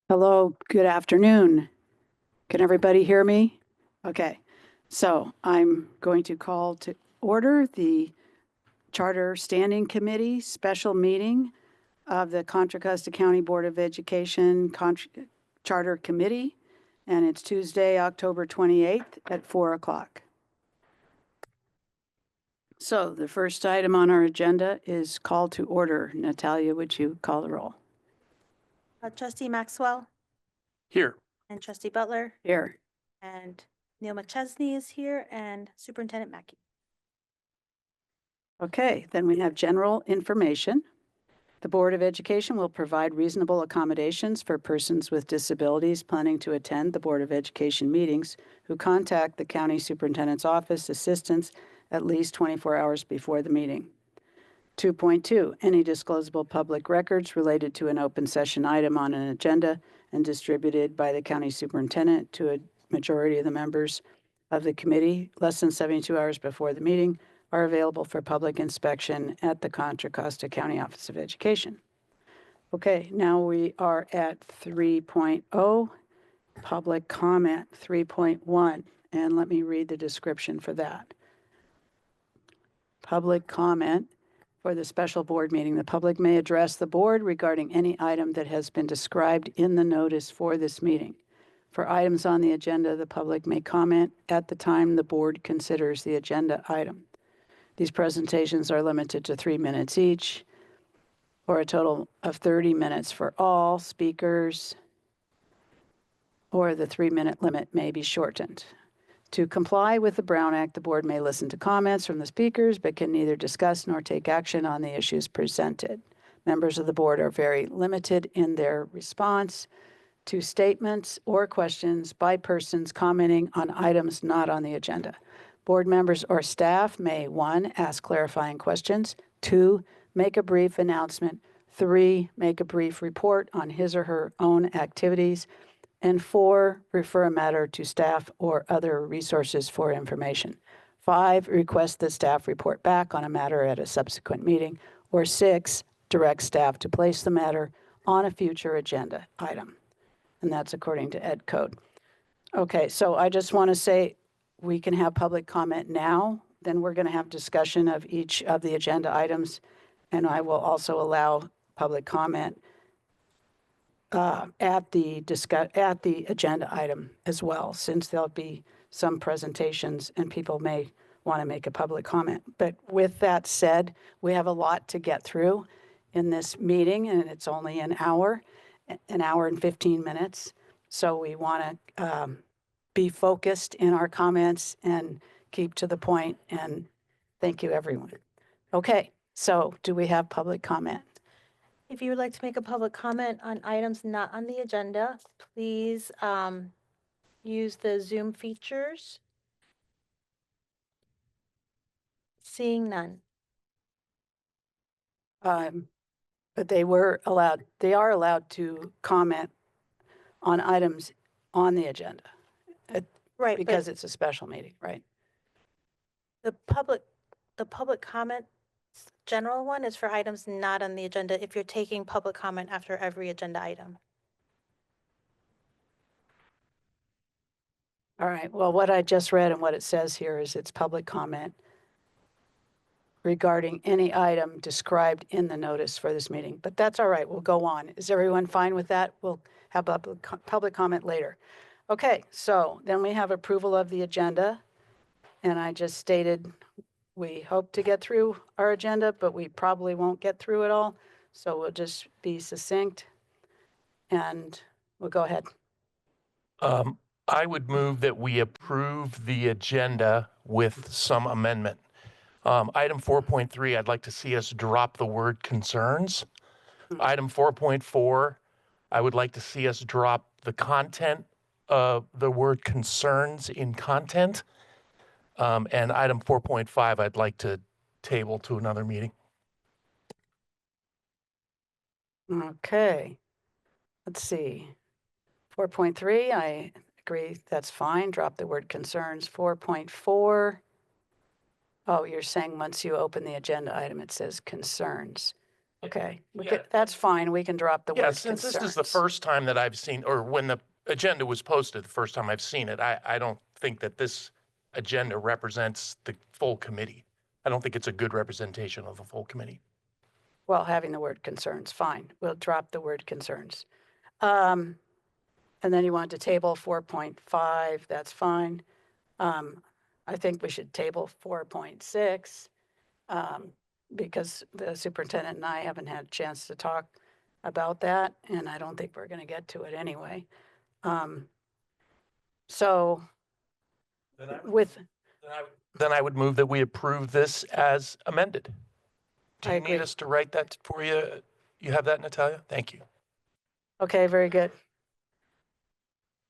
Hello, good afternoon. Can everybody hear me? Okay, so I'm going to call to order the Charter Standing Committee special meeting of the Contra Costa County Board of Education Charter Committee, and it's Tuesday, October 28th at 4 o'clock. So the first item on our agenda is call to order. Natalia, would you call the roll? Trustee Maxwell Here. and Trustee Butler Here. and Neil McChesney is here and Superintendent Mackey. Okay, then we have general information. The Board of Education will provide reasonable accommodations for persons with disabilities planning to attend the Board of Education meetings who contact the County Superintendent's Office assistance at least 24 hours before the meeting. 2.2, any disclosable public records related to an open session item on an agenda and distributed by the County Superintendent to a majority of the members of the committee less than 72 hours before the meeting are available for public inspection at the Contra Costa County Office of Education. Okay, now we are at 3.0, public comment 3.1, and let me read the description for that. Public comment for the special board meeting. The public may address the board regarding any item that has been described in the notice for this meeting. For items on the agenda, the public may comment at the time the board considers the agenda item. These presentations are limited to 3 minutes each, or a total of 30 minutes for all speakers, or the 3-minute limit may be shortened. To comply with the Brown Act, the board may listen to comments from the speakers, but can neither discuss nor take action on the issues presented. Members of the board are very limited in their response to statements or questions by persons commenting on items not on the agenda. Board members or staff may 1, ask clarifying questions, 2, make a brief announcement, 3, make a brief report on his or her own activities, and 4, refer a matter to staff or other resources for information. 5, request that staff report back on a matter at a subsequent meeting, or 6, direct staff to place the matter on a future agenda item. And that's according to Ed Code. Okay, so I just want to say we can have public comment now, then we're going to have discussion of each of the agenda items, and I will also allow public comment at the agenda item as well, since there'll be some presentations and people may want to make a public comment. But with that said, we have a lot to get through in this meeting, and it's only an hour and 15 minutes. So we want to be focused in our comments and keep to the point, and thank you, everyone. Okay, so do we have public comment? If you would like to make a public comment on items not on the agenda, please use the Zoom features. Seeing none. But they are allowed to comment on items on the agenda. Right, because it's a special meeting, right? the public comment general one is for items not on the agenda if you're taking public comment after every agenda item. All right, well, what I just read and what it says here is it's public comment regarding any item described in the notice for this meeting. But that's all right, we'll go on. Is everyone fine with that? We'll have public comment later. Okay, so then we have approval of the agenda. And I just stated we hope to get through our agenda, but we probably won't get through it all. So we'll just be succinct and we'll go ahead. I would move that we approve the agenda with some amendment. Item 4.3, I'd like to see us drop the word concerns. Item 4.4, I would like to see us drop the content of the word concerns in content. And item 4.5, I'd like to table to another meeting. Okay, let's see. 4.3, I agree, that's fine. Drop the word concerns. 4.4, oh, you're saying once you open the agenda item, it says concerns. Okay, Yeah. that's fine. We can drop the Yeah, word since this is the concerns. first time that I've seen, or when the agenda was posted, the first time I've seen it, I don't think that this agenda represents the full committee. I don't think it's a good representation of the full committee. Well, having the word concerns, fine. We'll drop the word concerns. And then you want to table 4.5, that's fine. I think we should table 4.6 because the superintendent and I haven't had a chance to talk about that, and I don't think we're going to get to it anyway. So Then I would- with, Then I would move that we approve this as amended. Do I you need agree. us to write that for you? You have that, Natalia? Thank you. Okay, very good.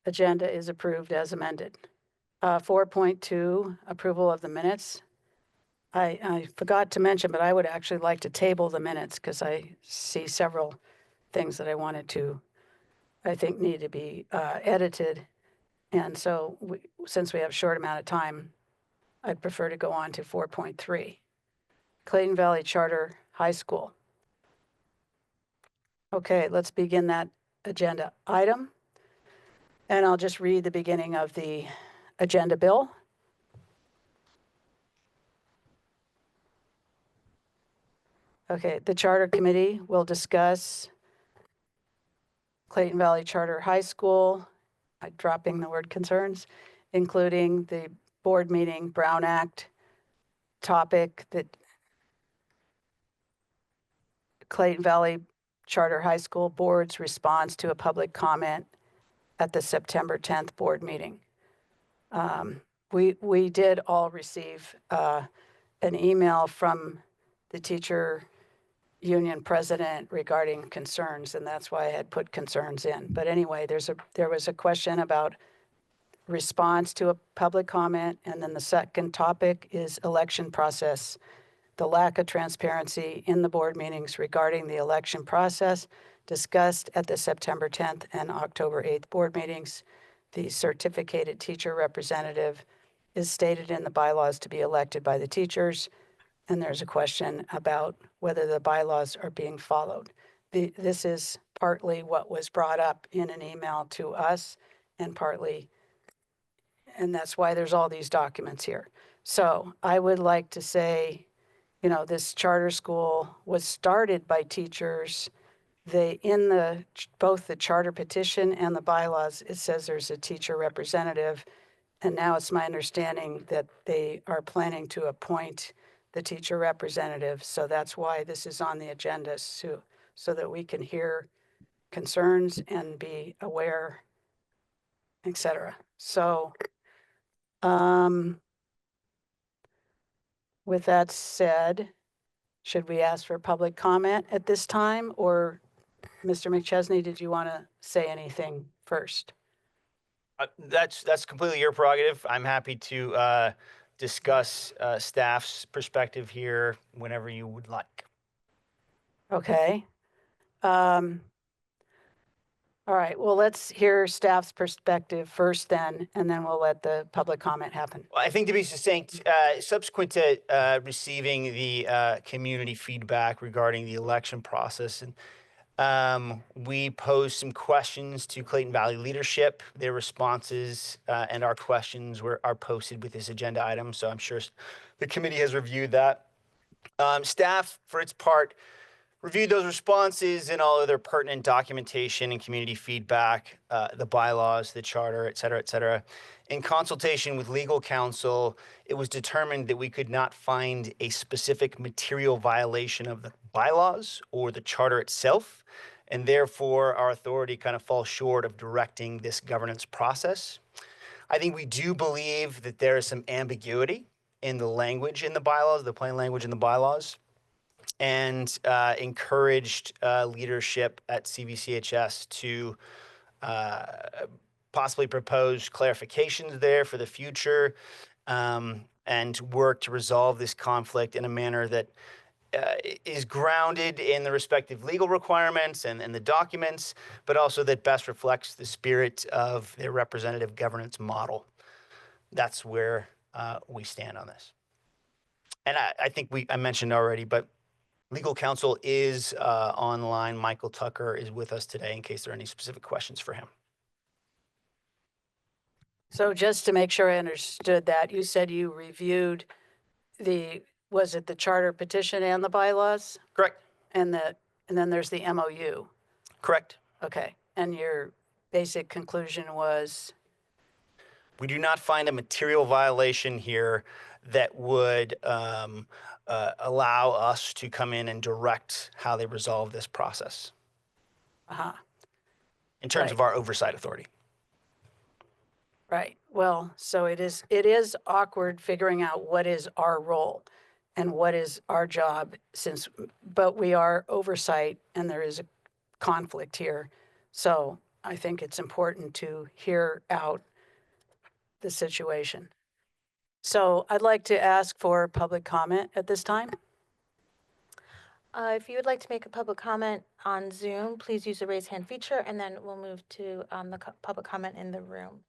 Agenda is approved as amended. 4.2, approval of the minutes. I forgot to mention, but I would actually like to table the minutes because I see several things that I think need to be edited. And so since we have a short amount of time, I'd prefer to go on to 4.3. Clayton Valley Charter High School. Okay, let's begin that agenda item. And I'll just read the beginning of the agenda bill. Okay, the Charter Committee will discuss Clayton Valley Charter High School, dropping the word concerns, including the board meeting Brown Act topic that Clayton Valley Charter High School Board's response to a public comment at the September 10th board meeting. We did all receive an email from the teacher union president regarding concerns, and that's why I had put concerns in. But anyway, there was a question about response to a public comment, and then the second topic is election process. The lack of transparency in the board meetings regarding the election process discussed at the September 10th and October 8th board meetings. The certificated teacher representative is stated in the bylaws to be elected by the teachers, and there's a question about whether the bylaws are being followed. This is partly what was brought up in an email to us, and partly, and that's why there's all these documents here. So I would like to say, you know, this charter school was started by teachers. Both the charter petition and the bylaws, it says there's a teacher representative. And now it's my understanding that they are planning to appoint the teacher representative. So that's why this is on the agenda, so that we can hear concerns and be aware, et cetera. So with that said, should we ask for public comment at this time? Or Mr. McChesney, did you want to say anything first? That's completely your prerogative. I'm happy to discuss staff's perspective here whenever you would like. Okay. All right, well, let's hear staff's perspective first then, and then we'll let the public comment happen. Well, I think to be succinct, subsequent to receiving the community feedback regarding the election process, and we posed some questions to Clayton Valley leadership. Their responses and our questions are posted with this agenda item, so I'm sure the committee has reviewed that. Staff, for its part, reviewed those responses and all other pertinent documentation and community feedback, the bylaws, the charter, et cetera, et cetera. In consultation with legal counsel, it was determined that we could not find a specific material violation of the bylaws or the charter itself, and therefore our authority kind of falls short of directing this governance process. I think we do believe that there is some ambiguity in the language in the bylaws, the plain language in the bylaws, and encouraged leadership at CVCHS to possibly propose clarifications there for the future, and work to resolve this conflict in a manner that is grounded in the respective legal requirements and the documents, but also that best reflects the spirit of their representative governance model. That's where we stand on this. And I think I mentioned already, but Legal counsel is online. Michael Tucker is with us today in case there are any specific questions for him. So just to make sure I understood that, you said you reviewed was it the charter petition and the bylaws? Correct. And then there's the MOU. Correct. Okay. And your basic conclusion was, We do not find a material violation here that would allow us to come in and direct how they resolve this process in terms of Right. our oversight authority. right. Well, so it is awkward figuring out what is our role and what is our job but we are oversight and there is a conflict here. So I think it's important to hear out the situation. So I'd like to ask for public comment at this time. If you would like to make a public comment on Zoom, please use the raise hand feature, and then we'll move to the public comment in the room.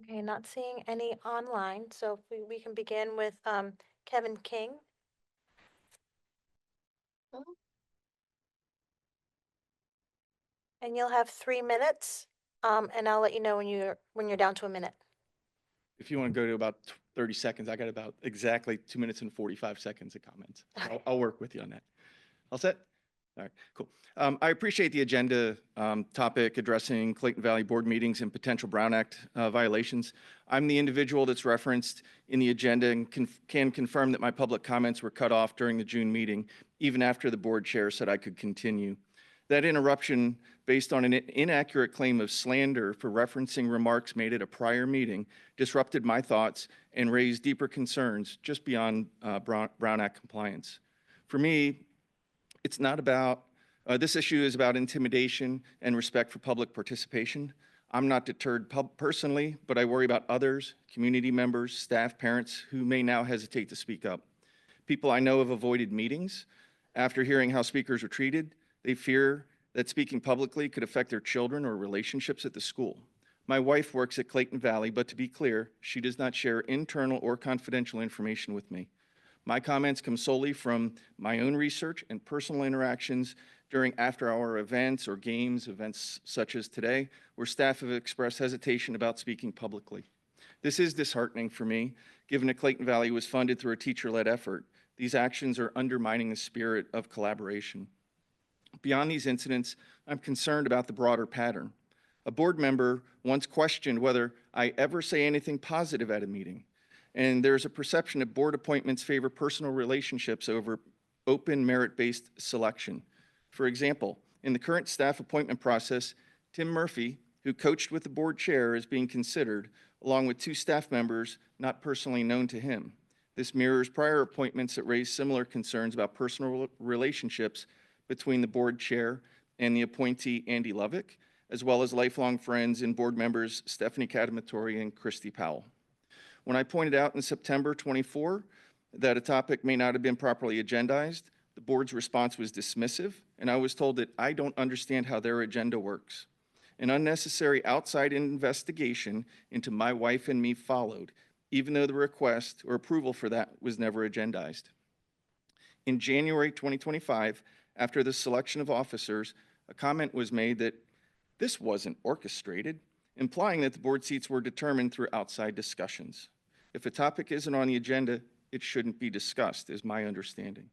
Okay, not seeing any online, so if we can begin with Kevin King. And you'll have 3 minutes, and I'll let you know when you're down to a minute. If you want to go to about 30 seconds, I got about exactly 2 minutes and 45 seconds of comments. I'll work with you on that. All set? All right, cool. I appreciate the agenda topic addressing Clayton Valley Board meetings and potential Brown Act violations. I'm the individual that's referenced in the agenda and can confirm that my public comments were cut off during the June meeting, even after the board chair said I could continue. That interruption, based on an inaccurate claim of slander for referencing remarks made at a prior meeting, disrupted my thoughts and raised deeper concerns just beyond Brown Act compliance. For me, it's not about, this issue is about intimidation and respect for public participation. I'm not deterred personally, but I worry about others, community members, staff, parents who may now hesitate to speak up. People I know have avoided meetings after hearing how speakers are treated. They fear that speaking publicly could affect their children or relationships at the school. My wife works at Clayton Valley, but to be clear, she does not share internal or confidential information with me. My comments come solely from my own research and personal interactions during after-hour events or events such as today, where staff have expressed hesitation about speaking publicly. This is disheartening for me, given that Clayton Valley was funded through a teacher-led effort. These actions are undermining the spirit of collaboration. Beyond these incidents, I'm concerned about the broader pattern. A board member once questioned whether I ever say anything positive at a meeting, and there's a perception that board appointments favor personal relationships over open merit-based selection. For example, in the current staff appointment process, Tim Murphy, who coached with the board chair, is being considered, along with 2 staff members not personally known to him. This mirrors prior appointments that raised similar concerns about personal relationships between the board chair and the appointee, Andy Lovick, as well as lifelong friends and board members Stephanie Cadamatori and Christy Powell. When I pointed out in September 24 that a topic may not have been properly agendized, the board's response was dismissive, and I was told that I don't understand how their agenda works. An unnecessary outside investigation into my wife and me followed, even though the request or approval for that was never agendized. In January 2025, after the selection of officers, a comment was made that this wasn't orchestrated, implying that the board seats were determined through outside discussions. If a topic isn't on the agenda, it shouldn't be discussed, is my understanding.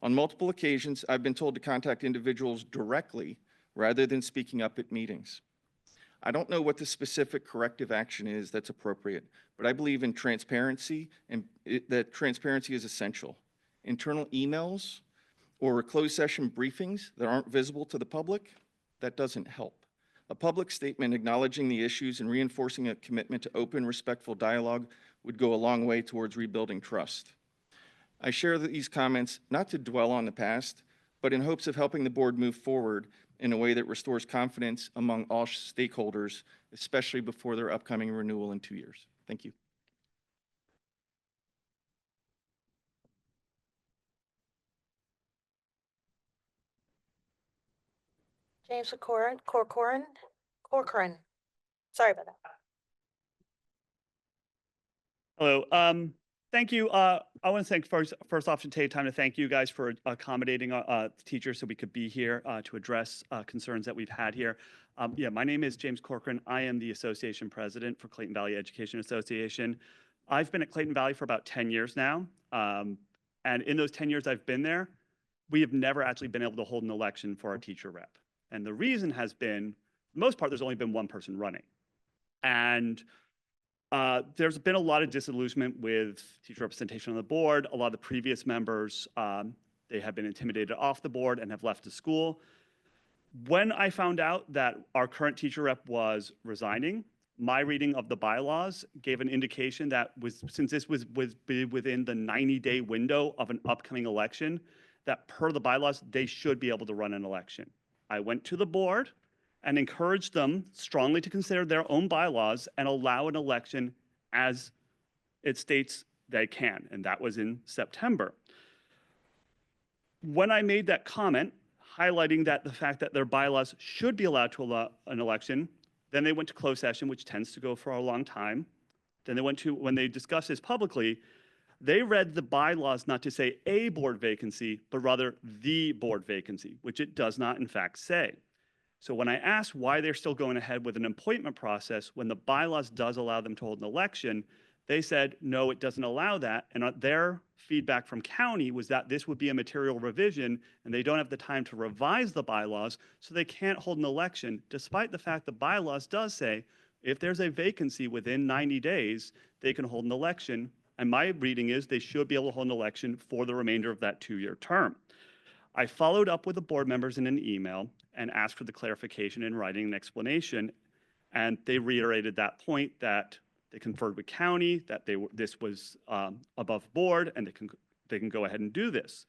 On multiple occasions, I've been told to contact individuals directly rather than speaking up at meetings. I don't know what the specific corrective action is that's appropriate, but I believe in transparency and that transparency is essential. Internal emails or closed session briefings that aren't visible to the public, that doesn't help. A public statement acknowledging the issues and reinforcing a commitment to open, respectful dialogue would go a long way towards rebuilding trust. I share these comments not to dwell on the past, but in hopes of helping the board move forward in a way that restores confidence among all stakeholders, especially before their upcoming renewal in 2 years. Thank you. James Corcoran. Sorry about that. Hello. Thank you. I want to thank first off to take time to thank you guys for accommodating teachers so we could be here to address concerns that we've had here. Yeah, my name is James Corcoran. I am the association president for Clayton Valley Education Association. I've been at Clayton Valley for about 10 years now. And in those 10 years I've been there, we have never actually been able to hold an election for our teacher rep. And the reason has been, for the most part, there's only been one person running. And there's been a lot of disillusionment with teacher representation on the board. A lot of the previous members, they have been intimidated off the board and have left the school. When I found out that our current teacher rep was resigning, my reading of the bylaws gave an indication that since this was within the 90-day window of an upcoming election, that per the bylaws, they should be able to run an election. I went to the board and encouraged them strongly to consider their own bylaws and allow an election as it states they can, and that was in September. When I made that comment, highlighting that the fact that their bylaws should be allowed to allow an election, then they went to closed session, which tends to go for a long time. Then they went to, when they discussed this publicly, they read the bylaws not to say a board vacancy, but rather the board vacancy, which it does not in fact say. So when I asked why they're still going ahead with an appointment process when the bylaws does allow them to hold an election, they said, no, it doesn't allow that. And their feedback from county was that this would be a material revision and they don't have the time to revise the bylaws, so they can't hold an election, despite the fact the bylaws does say if there's a vacancy within 90 days, they can hold an election. And my reading is they should be able to hold an election for the remainder of that 2-year term. I followed up with the board members in an email and asked for the clarification in writing and explanation. And they reiterated that point, that they conferred with county, that this was above board and they can go ahead and do this.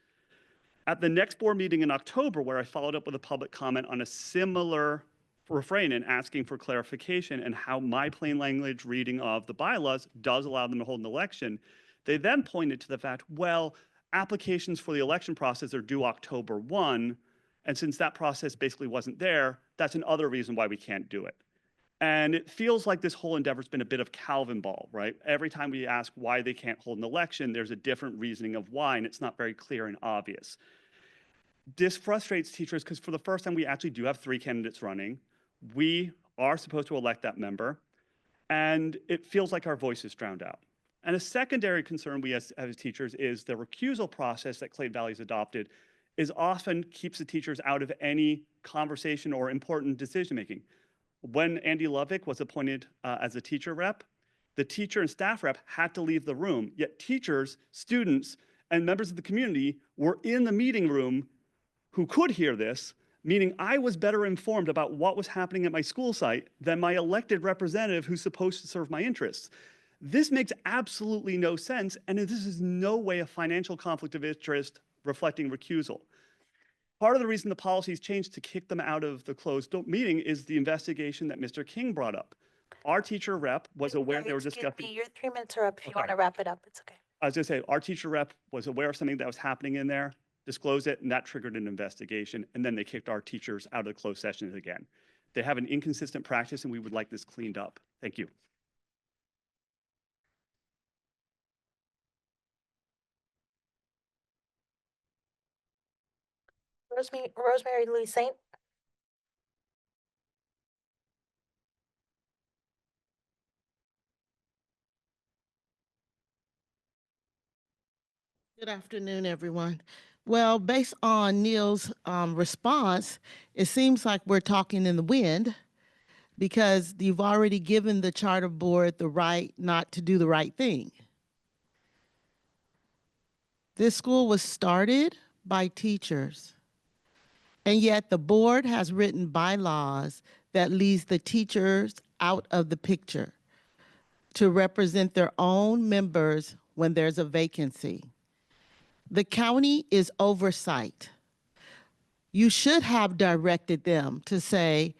At the next board meeting in October, where I followed up with a public comment on a similar refrain and asking for clarification and how my plain language reading of the bylaws does allow them to hold an election, they then pointed to the fact, well, applications for the election process are due October 1. And since that process basically wasn't there, that's another reason why we can't do it. And it feels like this whole endeavor has been a bit of Calvin ball, right? Every time we ask why they can't hold an election, there's a different reasoning of why, and it's not very clear and obvious. This frustrates teachers because for the first time, we actually do have 3 candidates running. We are supposed to elect that member, and it feels like our voice is drowned out. And a secondary concern we as teachers is the recusal process that Clayton Valley has adopted is often keeps the teachers out of any conversation or important decision-making. When Andy Lovick was appointed as a teacher rep, the teacher and staff rep had to leave the room, yet teachers, students, and members of the community were in the meeting room who could hear this, meaning I was better informed about what was happening at my school site than my elected representative who's supposed to serve my interests. This makes absolutely no sense, and this is no way a financial conflict of interest reflecting recusal. Part of the reason the policies changed to kick them out of the closed meeting is the investigation that Mr. King brought up. Our teacher rep was aware they were discussing. Your 3 minutes are up. If you Okay. want to wrap it up, it's okay. I was going to say, our teacher rep was aware of something that was happening in there, disclosed it, and that triggered an investigation. And then they kicked our teachers out of the closed sessions again. They have an inconsistent practice, and we would like this cleaned up. Thank you. Rosemary Louise Saint. Good afternoon, everyone. Well, based on Neil's response, it seems like we're talking in the wind because you've already given the charter board the right not to do the right thing. This school was started by teachers, and yet the board has written bylaws that leaves the teachers out of the picture to represent their own members when there's a vacancy. The county is oversight. You should have directed them to say,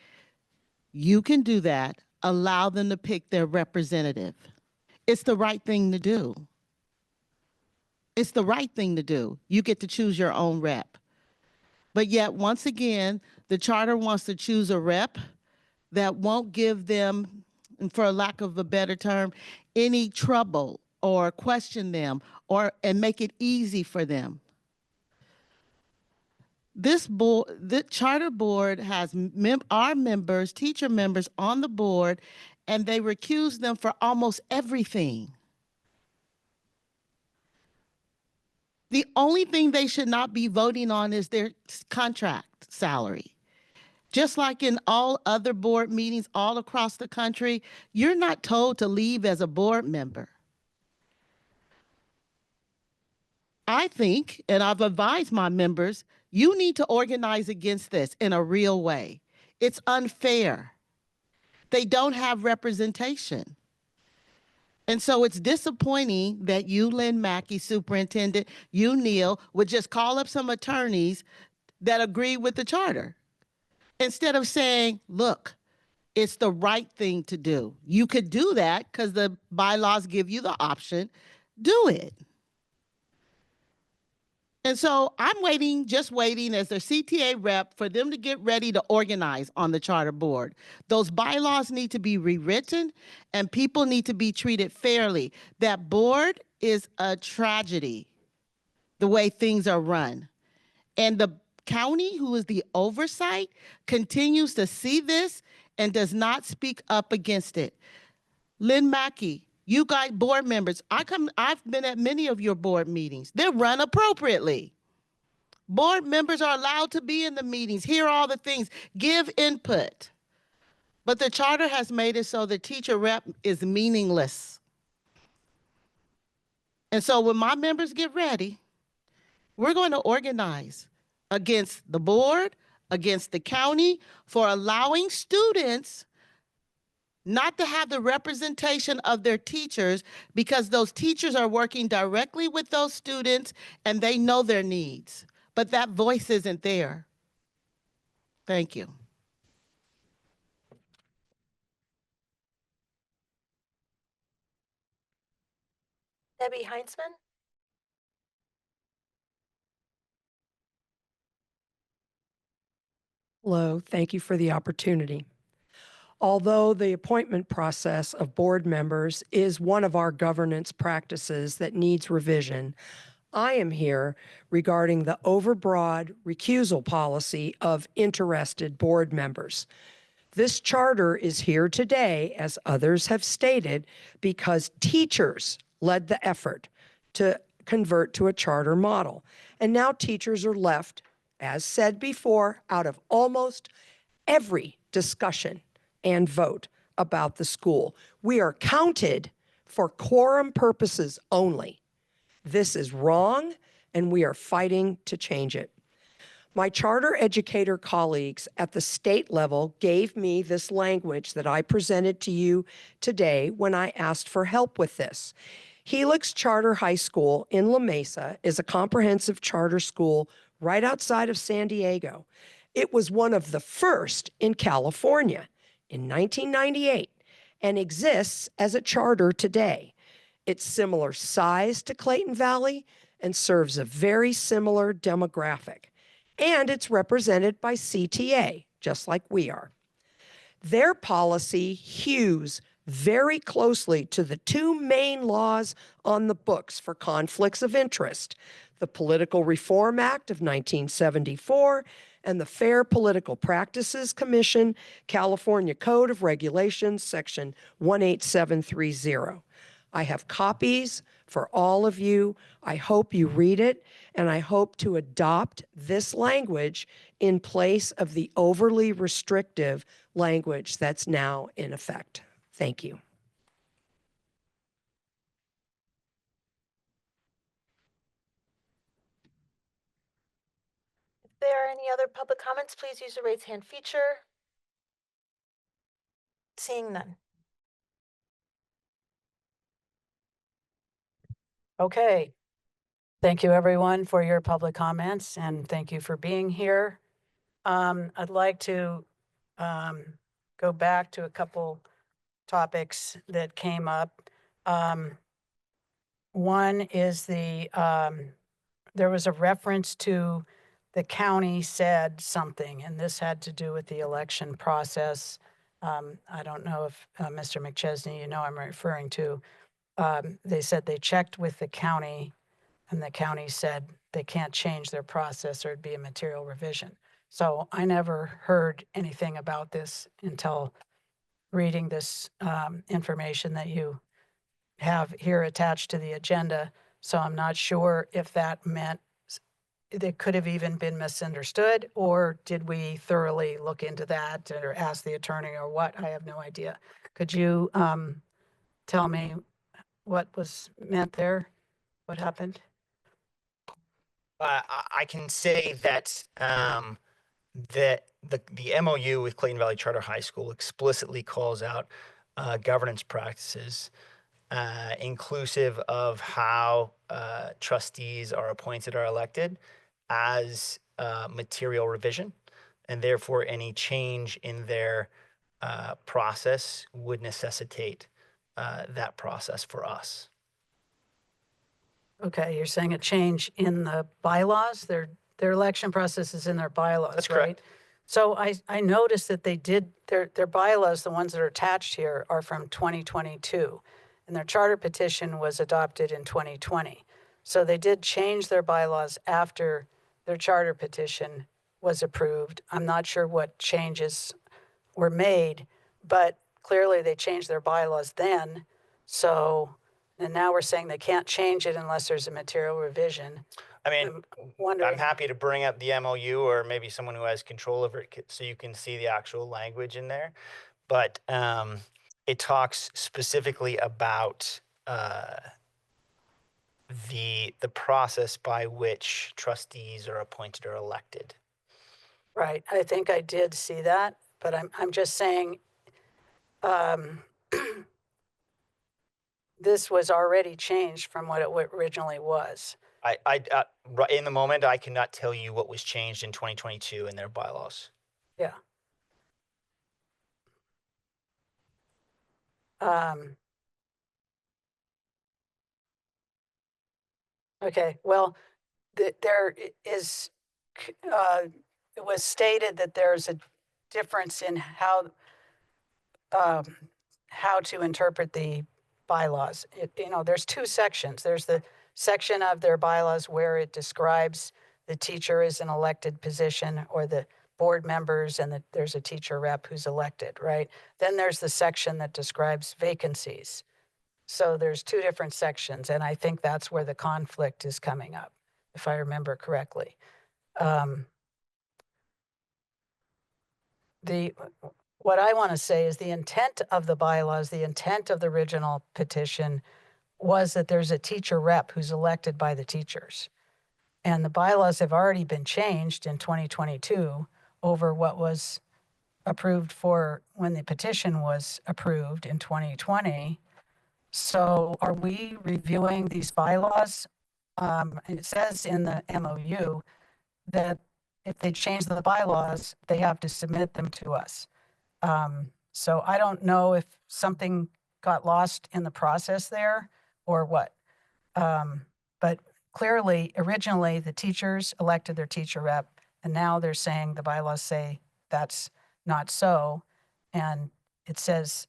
you can do that, allow them to pick their representative. It's the right thing to do. It's the right thing to do. You get to choose your own rep. But yet, once again, the charter wants to choose a rep that won't give them, and for a lack of a better term, any trouble or question them and make it easy for them. This board, the charter board has our members, teacher members on the board, and they recuse them for almost everything. The only thing they should not be voting on is their contract salary. Just like in all other board meetings all across the country, you're not told to leave as a board member. I think, and I've advised my members, you need to organize against this in a real way. It's unfair. They don't have representation. And so it's disappointing that you, Lynn Mackey, superintendent, you, Neil, would just call up some attorneys that agree with the charter instead of saying, look, it's the right thing to do. You could do that because the bylaws give you the option. Do it. And so I'm waiting, just waiting as their CTA rep for them to get ready to organize on the charter board. Those bylaws need to be rewritten and people need to be treated fairly. That board is a tragedy, the way things are run. And the county, who is the oversight, continues to see this and does not speak up against it. Lynn Mackey, you guys, board members, I've been at many of your board meetings. They're run appropriately. Board members are allowed to be in the meetings, hear all the things, give input. But the charter has made it so the teacher rep is meaningless. And so when my members get ready, we're going to organize against the board, against the county for allowing students not to have the representation of their teachers because those teachers are working directly with those students and they know their needs, but that voice isn't there. Thank you. Debbie Heinzman? Hello, thank you for the opportunity. Although the appointment process of board members is one of our governance practices that needs revision, I am here regarding the overbroad recusal policy of interested board members. This charter is here today, as others have stated, because teachers led the effort to convert to a charter model. And now teachers are left, as said before, out of almost every discussion and vote about the school. We are counted for quorum purposes only. This is wrong, and we are fighting to change it. My charter educator colleagues at the state level gave me this language that I presented to you today when I asked for help with this. Helix Charter High School in La Mesa is a comprehensive charter school right outside of San Diego. It was one of the first in California in 1998 and exists as a charter today. It's similar size to Clayton Valley and serves a very similar demographic. And it's represented by CTA, just like we are. Their policy hews very closely to the two main laws on the books for conflicts of interest, the Political Reform Act of 1974 and the Fair Political Practices Commission, California Code of Regulations, Section 18730. I have copies for all of you. I hope you read it, and I hope to adopt this language in place of the overly restrictive language that's now in effect. Thank you. If there are any other public comments, please use the raise hand feature. Seeing none. Okay. Thank you, everyone, for your public comments, and thank you for being here. I'd like to go back to a couple topics that came up. One is there was a reference to the county said something, and this had to do with the election process. I don't know if Mr. McChesney, you know I'm referring to. they said they checked with the county and the county said they can't change their process or it'd be a material revision. So I never heard anything about this until reading this information that you have here attached to the agenda. So I'm not sure if that meant it could have even been misunderstood, or did we thoroughly look into that or ask the attorney or what? I have no idea. Could you tell me what was meant there? What happened? I can say that that the MOU with Clayton Valley Charter High School explicitly calls out governance practices, inclusive of how trustees are appointed or elected as material revision, and therefore any change in their process would necessitate that process for us. Okay, you're saying a change in the bylaws? Their election process is in their bylaws, That's right? correct. So I noticed that they did, their bylaws, the ones that are attached here, are from 2022. And their charter petition was adopted in 2020. So they did change their bylaws after their charter petition was approved. I'm not sure what changes were made, but clearly they changed their bylaws then. So, and now we're saying they can't change it unless there's a material revision. I mean, I'm wondering. I'm happy to bring up the MOU or maybe someone who has control over it so you can see the actual language in there. But it talks specifically about the process by which trustees are appointed or elected. Right, I think I did see that, but I'm just saying, this was already changed from what it originally was. Right in the moment, I cannot tell you what was changed in 2022 in their bylaws. Yeah. Okay, well, there is, it was stated that there's a difference in how to interpret the bylaws. There's two sections. There's the section of their bylaws where it describes the teacher is an elected position, or the board members, and there's a teacher rep who's elected, right? Then there's the section that describes vacancies. So there's two different sections, and I think that's where the conflict is coming up, if I remember correctly. What I want to say is the intent of the bylaws, the intent of the original petition was that there's a teacher rep who's elected by the teachers. And the bylaws have already been changed in 2022 over what was approved for when the petition was approved in 2020. So are we reviewing these bylaws? And it says in the MOU that if they change the bylaws, they have to submit them to us. So I don't know if something got lost in the process there or what. But clearly, originally, the teachers elected their teacher rep, and now they're saying the bylaws say that's not so. And it says,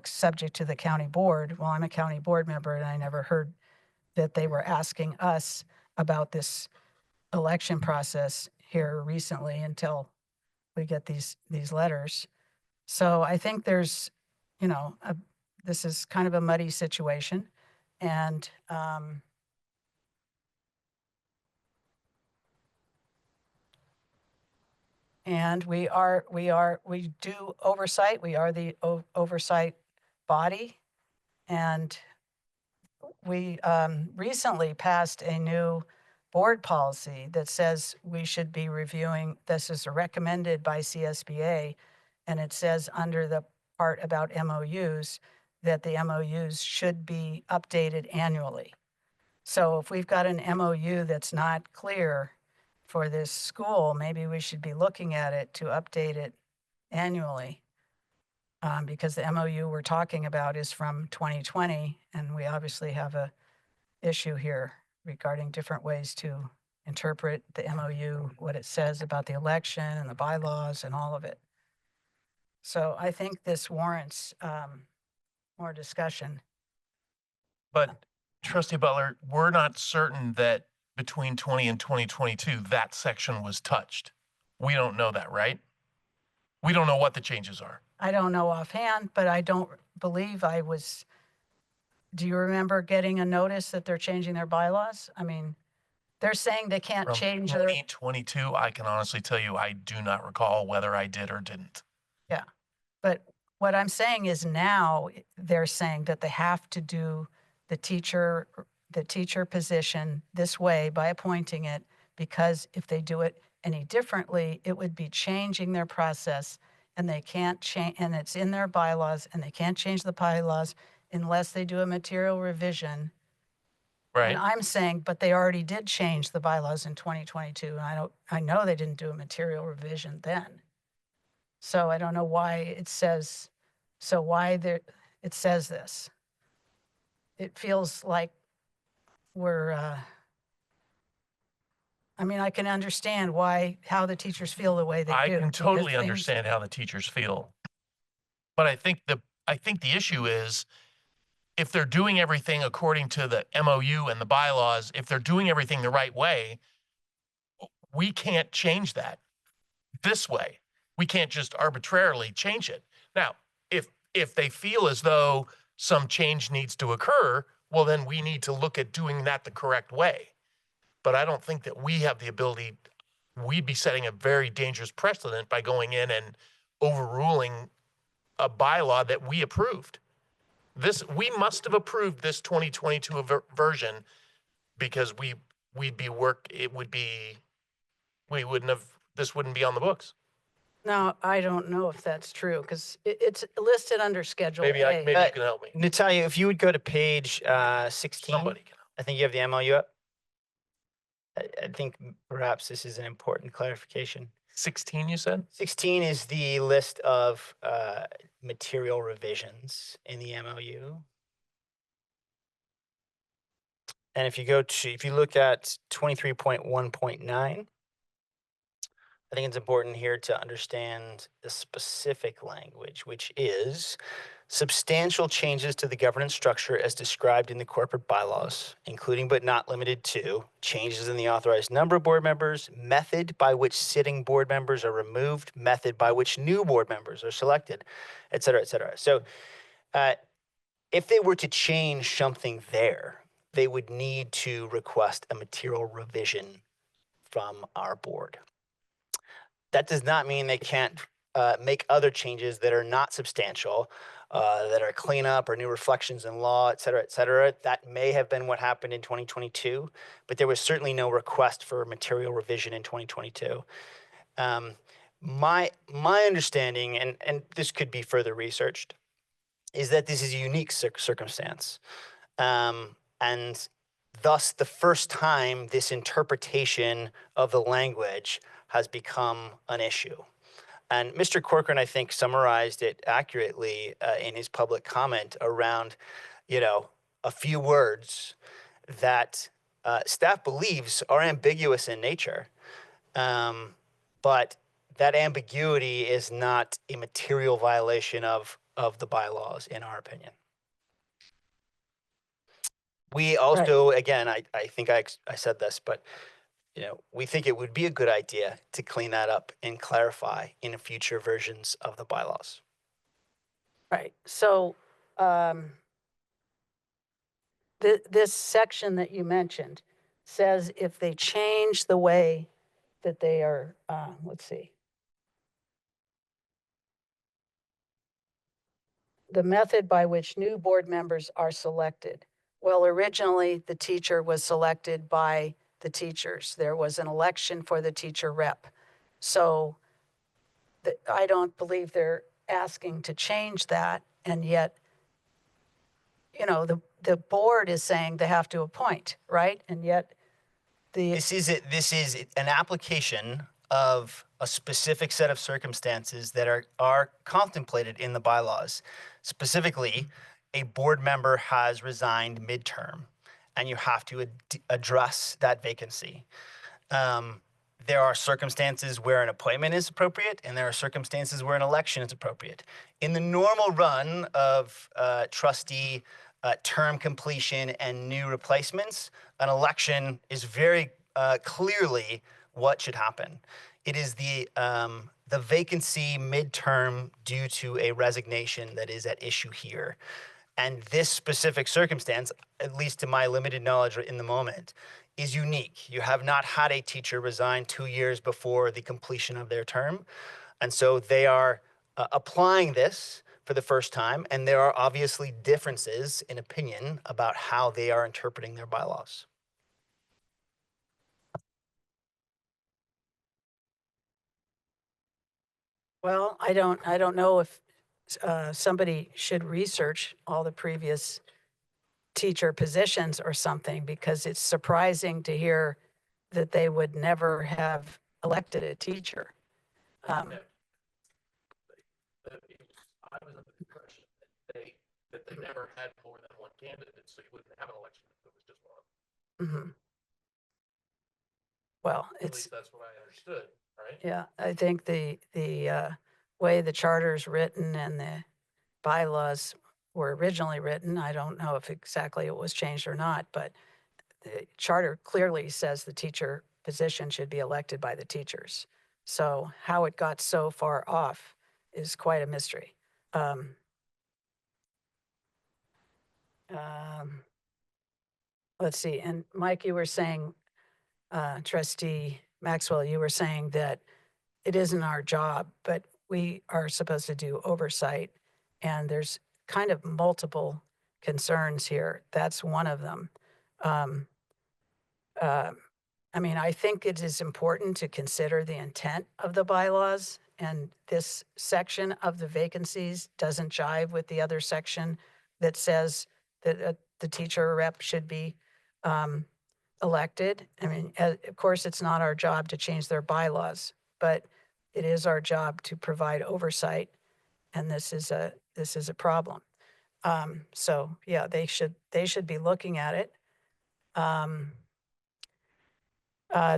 subject to the county board. Well, I'm a county board member, and I never heard that they were asking us about this election process here recently until we get these letters. So I think there's, this is kind of a muddy situation, and we do oversight. We are the oversight body, and we recently passed a new board policy that says we should be reviewing, this is recommended by CSBA, and it says under the part about MOUs that the MOUs should be updated annually. So if we've got an MOU that's not clear for this school, maybe we should be looking at it to update it annually. Because the MOU we're talking about is from 2020, and we obviously have a issue here regarding different ways to interpret the MOU, what it says about the election and the bylaws and all of it. So I think this warrants more discussion. But Trustee Butler, we're not certain that between 20 and 2022, that section was touched. We don't know that, right? We don't know what the changes are. I don't know offhand, but I don't believe I was, do you remember getting a notice that they're changing their bylaws? I mean, they're saying they can't From change their, 2022, I can honestly tell you, I do not recall whether I did or didn't. but what I'm saying is now they're saying that they have to do the teacher position this way by appointing it, because if they do it any differently, it would be changing their process, and they can't change, and it's in their bylaws, and they can't change the bylaws unless they do a material revision. Right? And I'm saying, but they already did change the bylaws in 2022. And I know they didn't do a material revision then. So I don't know why it says, it says this. It feels like we're, I mean, I can understand how the teachers feel the way they do. I can because totally things- understand how the teachers feel. But I think the issue is, if they're doing everything according to the MOU and the bylaws, if they're doing everything the right way, we can't change that this way. We can't just arbitrarily change it. Now, if they feel as though some change needs to occur, well, then we need to look at doing that the correct way. But I don't think that we have the ability. We'd be setting a very dangerous precedent by going in and overruling a bylaw that we approved. We must have approved this 2022 version, because this wouldn't be on the books. No, I don't know if that's true, because it's listed under Schedule Maybe A. you can help me. Natalia, if you would go to page 16, Somebody can. I think you have the MOU up. I think perhaps this is an important clarification. 16, you said? 16 is the list of material revisions in the MOU. And if you look at 23.1.9, I think it's important here to understand the specific language, which is substantial changes to the governance structure as described in the corporate bylaws, including but not limited to changes in the authorized number of board members, method by which sitting board members are removed, method by which new board members are selected, et cetera, et cetera. So if they were to change something there, they would need to request a material revision from our board. That does not mean they can't make other changes that are not substantial, that are cleanup or new reflections in law, et cetera, et cetera. That may have been what happened in 2022, but there was certainly no request for material revision in 2022. My understanding, and this could be further researched, is that this is a unique circumstance. And thus the first time this interpretation of the language has become an issue. And Mr. Corcoran, I think, summarized it accurately in his public comment around, a few words that staff believes are ambiguous in nature. But that ambiguity is not a material violation of the bylaws, in our opinion. We also, again, I think I said this, but we think it would be a good idea to clean that up and clarify in future versions of the bylaws. Right. So this section that you mentioned says if they change the way that they are, let's see. The method by which new board members are selected. Well, originally the teacher was selected by the teachers. There was an election for the teacher rep. So I don't believe they're asking to change that. And yet, the board is saying they have to appoint, right? And yet This is an application of a specific set of circumstances that are contemplated in the bylaws. Specifically, a board member has resigned midterm, and you have to address that vacancy. There are circumstances where an appointment is appropriate, and there are circumstances where an election is appropriate. In the normal run of trustee term completion and new replacements, an election is very clearly what should happen. It is the vacancy midterm due to a resignation that is at issue here. And this specific circumstance, at least to my limited knowledge in the moment, is unique. You have not had a teacher resign 2 years before the completion of their term. And so they are applying this for the first time, and there are obviously differences in opinion about how they are interpreting their bylaws. Well, I don't know if somebody should research all the previous teacher positions or something, because it's surprising to hear that they would never have elected a teacher. I was under the impression that they never had more than one candidate, so you wouldn't have an election if it was just one. Mhm. Well, At it's, least that's what I understood, right? yeah, I think the way the charter's written and the bylaws were originally written, I don't know if exactly it was changed or not, but the charter clearly says the teacher position should be elected by the teachers. So how it got so far off is quite a mystery. Let's see, and Mike, you were saying, Trustee Maxwell, you were saying that it isn't our job, but we are supposed to do oversight. And there's kind of multiple concerns here. That's one of them. I mean, I think it is important to consider the intent of the bylaws, and this section of the vacancies doesn't jive with the other section that says that the teacher rep should be elected. I mean, of course, it's not our job to change their bylaws, but it is our job to provide oversight, and this is a problem. So yeah, they should be looking at it.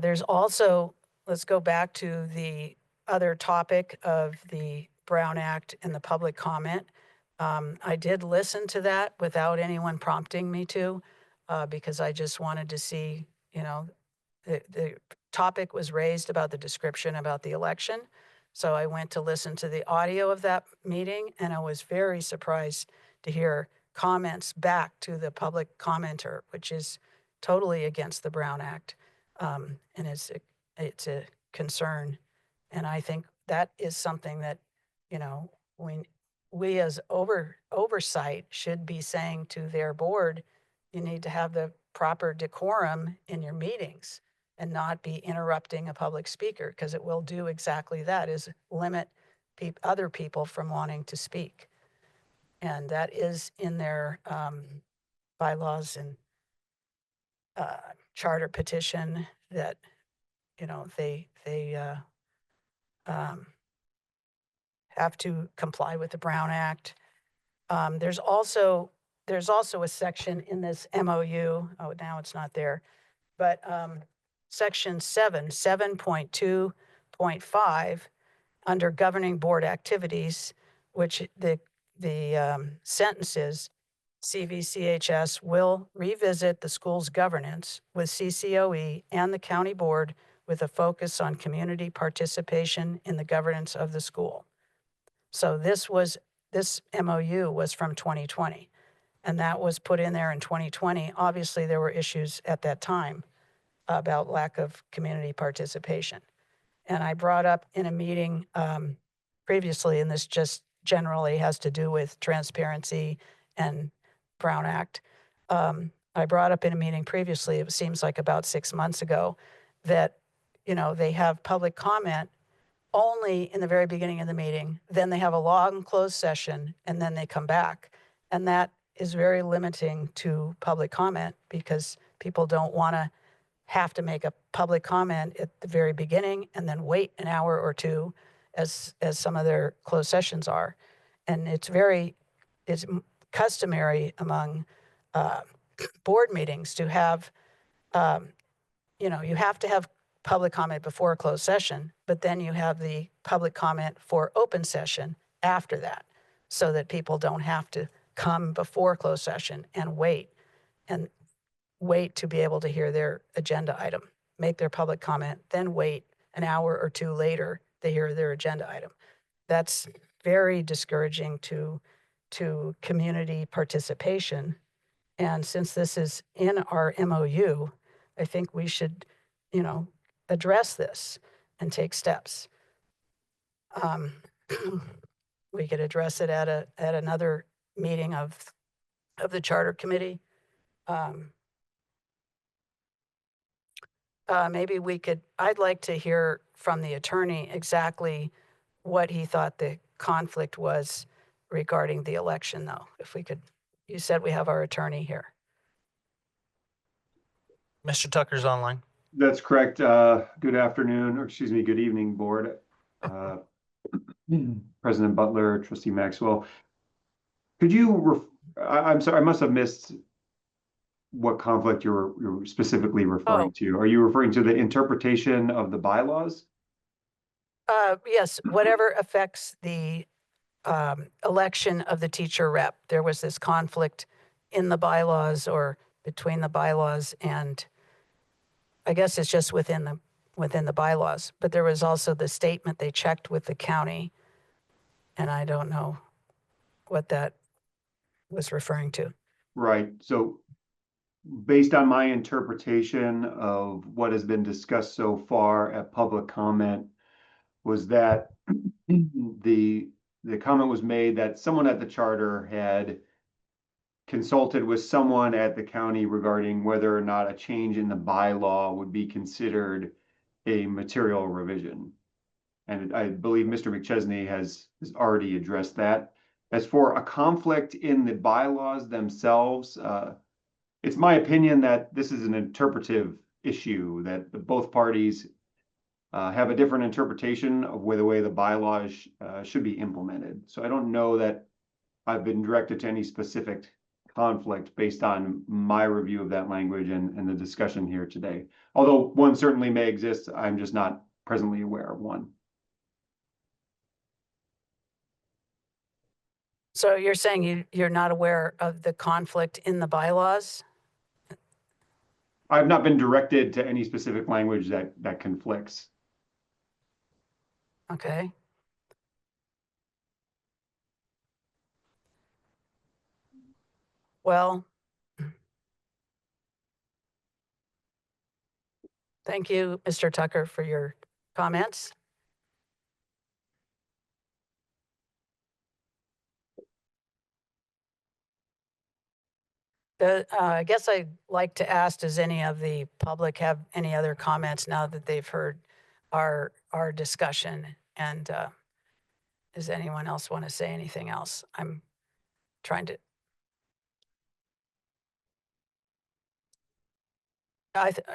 There's also, let's go back to the other topic of the Brown Act and the public comment. I did listen to that without anyone prompting me to, because I just wanted to see, you know, the topic was raised about the description about the election. So I went to listen to the audio of that meeting, and I was very surprised to hear comments back to the public commenter, which is totally against the Brown Act. And it's a concern. And I think that is something that, you know, we as oversight should be saying to their board, you need to have the proper decorum in your meetings and not be interrupting a public speaker, because it will do exactly that, is limit other people from wanting to speak. And that is in their bylaws and charter petition, that, you know, they have to comply with the Brown Act. There's also a section in this MOU, oh, now it's not there, but section 7.2.5, under governing board activities, which the sentence is, CVCHS will revisit the school's governance with CCOE and the county board with a focus on community participation in the governance of the school. So this MOU was from 2020, and that was put in there in 2020. Obviously, there were issues at that time about lack of community participation. And I brought up in a meeting previously, and this just generally has to do with transparency and Brown Act. I brought up in a meeting previously, it seems like about 6 months ago, that, you know, they have public comment only in the very beginning of the meeting, then they have a long closed session, and then they come back. And that is very limiting to public comment, because people don't want to have to make a public comment at the very beginning and then wait an hour or two, as some of their closed sessions are. And it's customary among board meetings to have, you know, you have to have public comment before a closed session, but then you have the public comment for open session after that, so that people don't have to come before closed session and wait to be able to hear their agenda item, make their public comment, then wait an hour or two later to hear their agenda item. That's very discouraging to community participation. And since this is in our MOU, I think we should, address this and take steps. We could address it at another meeting of the charter committee. Maybe I'd like to hear from the attorney exactly what he thought the conflict was regarding the election, though. If we could, you said we have our attorney here. Mr. Tucker's online. That's correct. Good afternoon, or excuse me, good evening, board. President Butler, Trustee Maxwell. Could you, I'm sorry, I must have missed what conflict you're specifically referring to. Are you referring to the interpretation of the bylaws? Yes, whatever affects the election of the teacher rep. There was this conflict in the bylaws or between the bylaws, and I guess it's just within the bylaws. But there was also the statement they checked with the county, and I don't know what that was referring to. Right. So based on my interpretation of what has been discussed so far at public comment, was that the comment was made that someone at the charter had consulted with someone at the county regarding whether or not a change in the bylaw would be considered a material revision. And I believe Mr. McChesney has already addressed that. As for a conflict in the bylaws themselves, it's my opinion that this is an interpretive issue, that both parties have a different interpretation of the way the bylaws should be implemented. So I don't know that I've been directed to any specific conflict based on my review of that language and the discussion here today. Although one certainly may exist, I'm just not presently aware of one. So you're saying you're not aware of the conflict in the bylaws? I've not been directed to any specific language that conflicts. Okay. Well, thank you, Mr. Tucker, for your comments. I guess I'd like to ask, does any of the public have any other comments now that they've heard our discussion? And does anyone else want to say anything else? I'm trying to.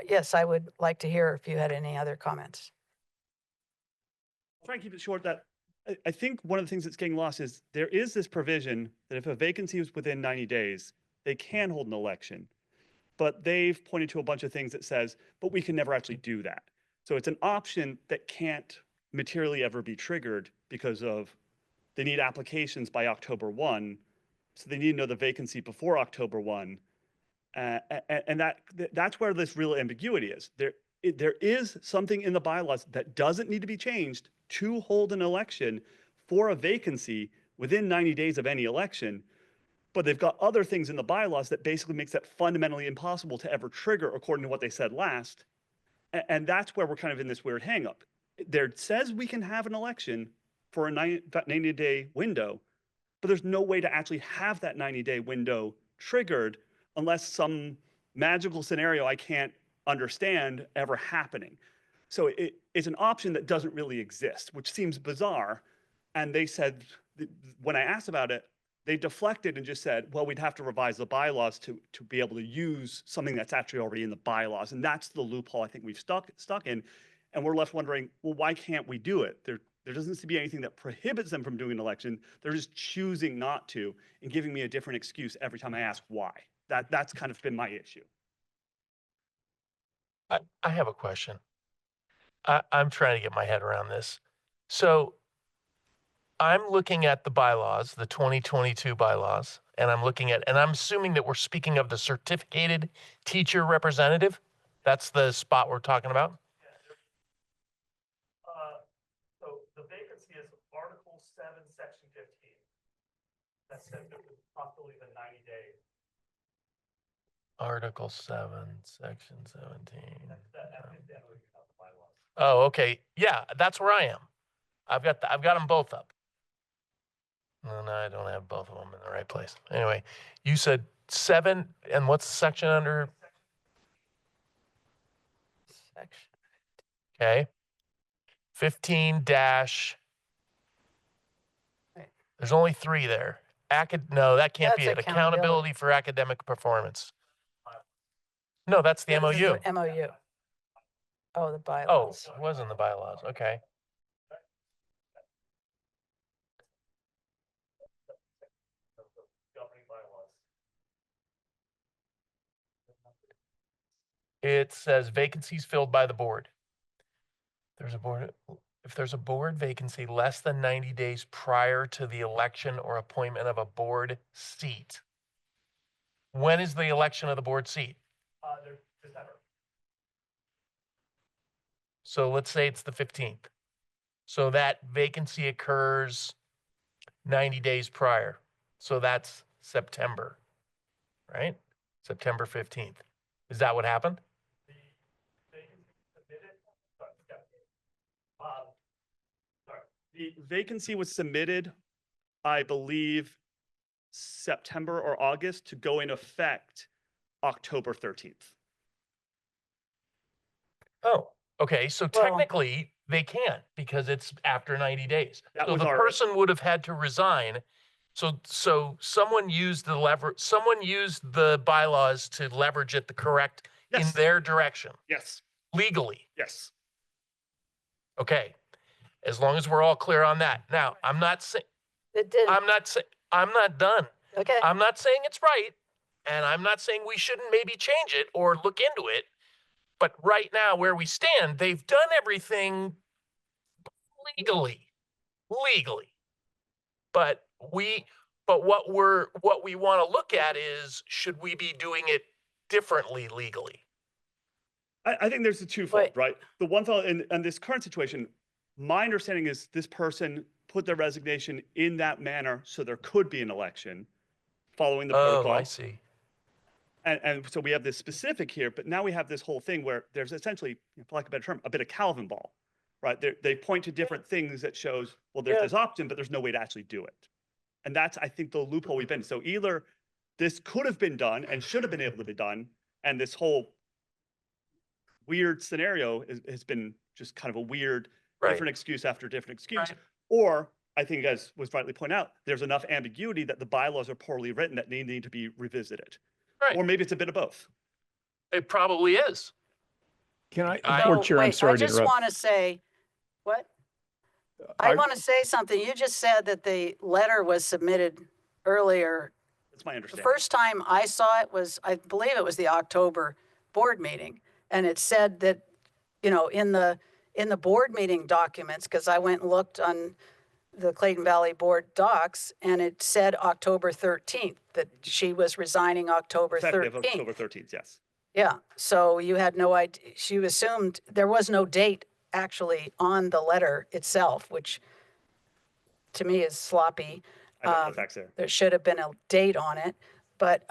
Yes, I would like to hear if you had any other comments. I'll try and keep it short. That I think one of the things that's getting lost is there is this provision that if a vacancy is within 90 days, they can hold an election. But they've pointed to a bunch of things that says, but we can never actually do that. So it's an option that can't materially ever be triggered because of they need applications by October 1. So they need to know the vacancy before October 1. And that's where this real ambiguity is. There is something in the bylaws that doesn't need to be changed to hold an election for a vacancy within 90 days of any election. But they've got other things in the bylaws that basically makes that fundamentally impossible to ever trigger according to what they said last. And that's where we're kind of in this weird hang up. There says we can have an election for a 90-day window, but there's no way to actually have that 90-day window triggered unless some magical scenario I can't understand ever happening. So it's an option that doesn't really exist, which seems bizarre. And they said, when I asked about it, they deflected and just said, well, we'd have to revise the bylaws to be able to use something that's actually already in the bylaws. And that's the loophole I think we've stuck in. And we're left wondering, well, why can't we do it? There doesn't seem to be anything that prohibits them from doing an election. They're just choosing not to and giving me a different excuse every time I ask why. That's kind of been my issue. I have a question. I'm trying to get my head around this. So I'm looking at the bylaws, the 2022 bylaws, and I'm assuming that we're speaking of the certificated teacher representative. That's the spot we're talking about. So the vacancy is Article 7, Section 15. That says it was possibly the 90-day. Article 7, Section 17. Oh, okay. Yeah, that's where I am. I've got them both up. No, I don't have both of them in the right place. Anyway, you said 7, and what's the section under? Okay. 15 dash. There's only 3 there. No, that can't be it. That's Accountability for academic performance. No, that's the This is MOU. the MOU. Oh, the Oh, bylaws. it was in the bylaws. Okay. It says vacancies filled by the board. If there's a board vacancy less than 90 days prior to the election or appointment of a board seat. When is the election of the board seat? December. So let's say it's the 15th. So that vacancy occurs 90 days prior. So that's September, right? September 15th. Is that what happened? The vacancy was submitted, I believe, September or August to go in effect October 13th. Oh, okay. So Well- technically they can't because it's after 90 days. That So was the our- person would have had to resign. So someone used the bylaws to leverage it the correct in Yes. their direction Yes, legally. yes. Okay. As long as we're all clear on that. Now, I'm not saying, It did. I'm not done. Okay. I'm not saying it's right, and I'm not saying we shouldn't maybe change it or look into it. But right now, where we stand, they've done everything legally. But what we want to look at is, should we be doing it differently legally? I think there's a twofold, Wait. right? The one thought in this current situation, my understanding is this person put their resignation in that manner so there could be an election following the Oh, protocol. I see. And so we have this specific here, but now we have this whole thing where there's essentially, for lack of a better term, a bit of Calvin ball, right? They point to different things that shows, well, there's Yeah. this option, but there's no way to actually do it. And that's, I think, the loophole we've been. So either this could have been done and should have been able to be done, and this whole weird scenario has been just kind of a weird, Right. different excuse after different excuse. Right. Or I think, as was rightly pointed out, there's enough ambiguity that the bylaws are poorly written that they need to be revisited. Right. Or maybe it's a bit of both. It probably is. Can I, I- Board Chair, I'm Wait, sorry I to just interrupt. want to say, what? I want to say something. You just said that the letter was submitted earlier. That's my The understanding. first time I saw it was, I believe it was the October board meeting. And it said that, in the board meeting documents, because I went and looked on the Clayton Valley Board docs, and it said October 13th, that she was resigning October Effective 13th. October 13th, yes. Yeah, so you had no idea, she assumed, there was no date actually on the letter itself, which to me is sloppy. I don't know the facts there. There should have been a date on it, but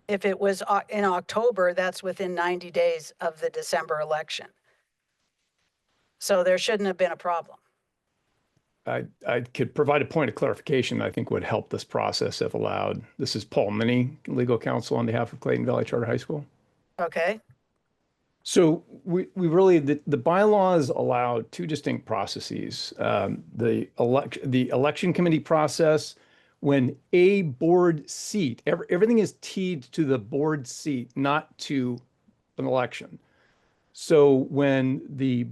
if it was in October, that's within 90 days of the December election. So there shouldn't have been a problem. I could provide a point of clarification that I think would help this process if allowed. This is Paul Minnie, legal counsel on behalf of Clayton Valley Charter High School. Okay, So we really, the bylaws allow 2 distinct processes. The election committee process, when a board seat, everything is teed to the board seat, not to an election. So when the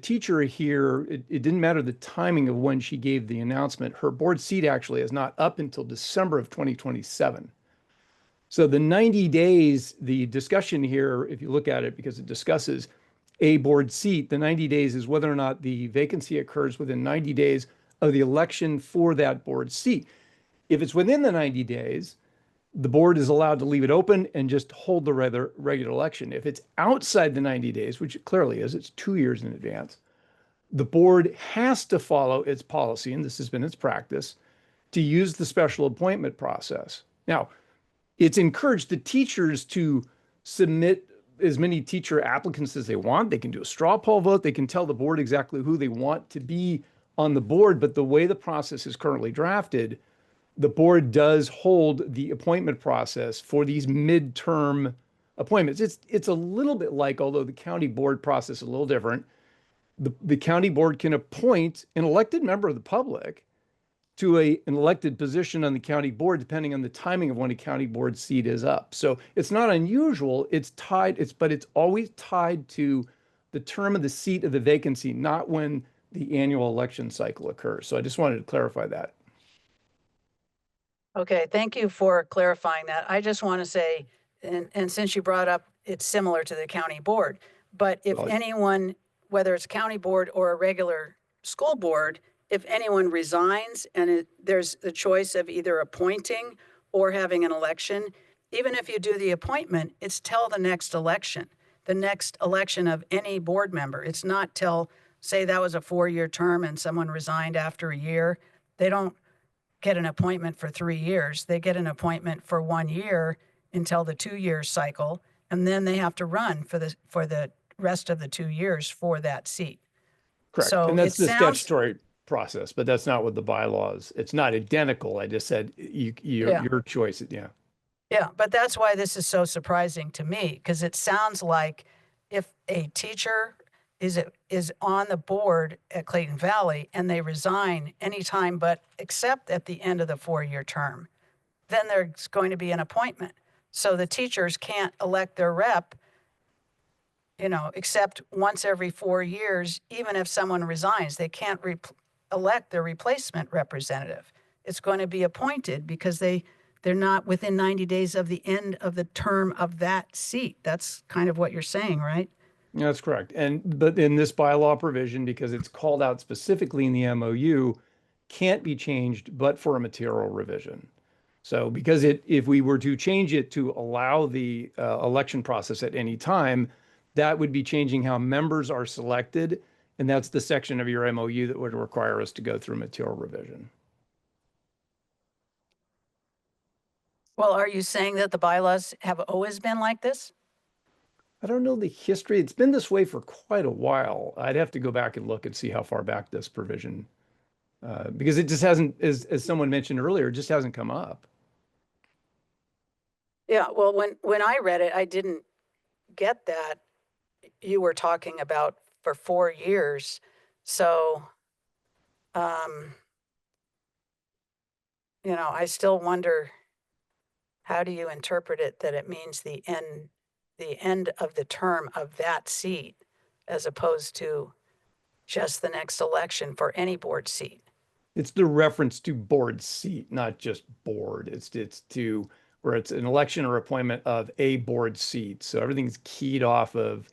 teacher here, it didn't matter the timing of when she gave the announcement, her board seat actually is not up until December of 2027. So the 90 days, the discussion here, if you look at it, because it discusses a board seat, the 90 days is whether or not the vacancy occurs within 90 days of the election for that board seat. If it's within the 90 days, the board is allowed to leave it open and just hold the regular election. If it's outside the 90 days, which it clearly is, it's 2 years in advance, the board has to follow its policy, and this has been its practice, to use the special appointment process. Now, it's encouraged the teachers to submit as many teacher applicants as they want. They can do a straw poll vote. They can tell the board exactly who they want to be on the board. But the way the process is currently drafted, the board does hold the appointment process for these midterm appointments. It's a little bit like, although the county board process is a little different, the county board can appoint an elected member of the public to an elected position on the county board, depending on the timing of when a county board seat is up. So it's not unusual. But it's always tied to the term of the seat of the vacancy, not when the annual election cycle occurs. So I just wanted to clarify that. Okay, thank you for clarifying that. I just want to say, and since you brought up, it's similar to the county board, but if Well, anyone, whether it's county board or a regular school board, if anyone resigns and there's the choice of either appointing or having an election, even if you do the appointment, it's till the next election of any board member. It's not till, say that was a 4-year term and someone resigned after a year. They don't get an appointment for 3 years. They get an appointment for 1 year until the 2-year cycle, and then they have to run for the rest of the 2 years for that seat. Correct. So And that's it the sounds- statutory process, but that's not what the bylaws. It's not identical. I just said your choice. Yeah. Yeah, but that's why this is so surprising to me, because it sounds like if a teacher is on the board at Clayton Valley and they resign anytime but except at the end of the 4-year term, then there's going to be an appointment. So the teachers can't elect their rep, except once every 4 years, even if someone resigns. They can't elect their replacement representative. It's going to be appointed because they're not within 90 days of the end of the term of that seat. That's kind of what you're saying, right? Yeah, that's correct. But in this bylaw provision, because it's called out specifically in the MOU, can't be changed but for a material revision. So because if we were to change it to allow the election process at any time, that would be changing how members are selected. And that's the section of your MOU that would require us to go through material revision. Well, are you saying that the bylaws have always been like this? I don't know the history. It's been this way for quite a while. I'd have to go back and look and see how far back this provision, because it just hasn't, as someone mentioned earlier, it just hasn't come up. Yeah, well, when I read it, I didn't get that you were talking about for 4 years. So, I still wonder, how do you interpret it that it means the end of the term of that seat, as opposed to just the next election for any board seat? It's the reference to board seat, not just board. It's to where it's an election or appointment of a board seat. So everything's keyed off of,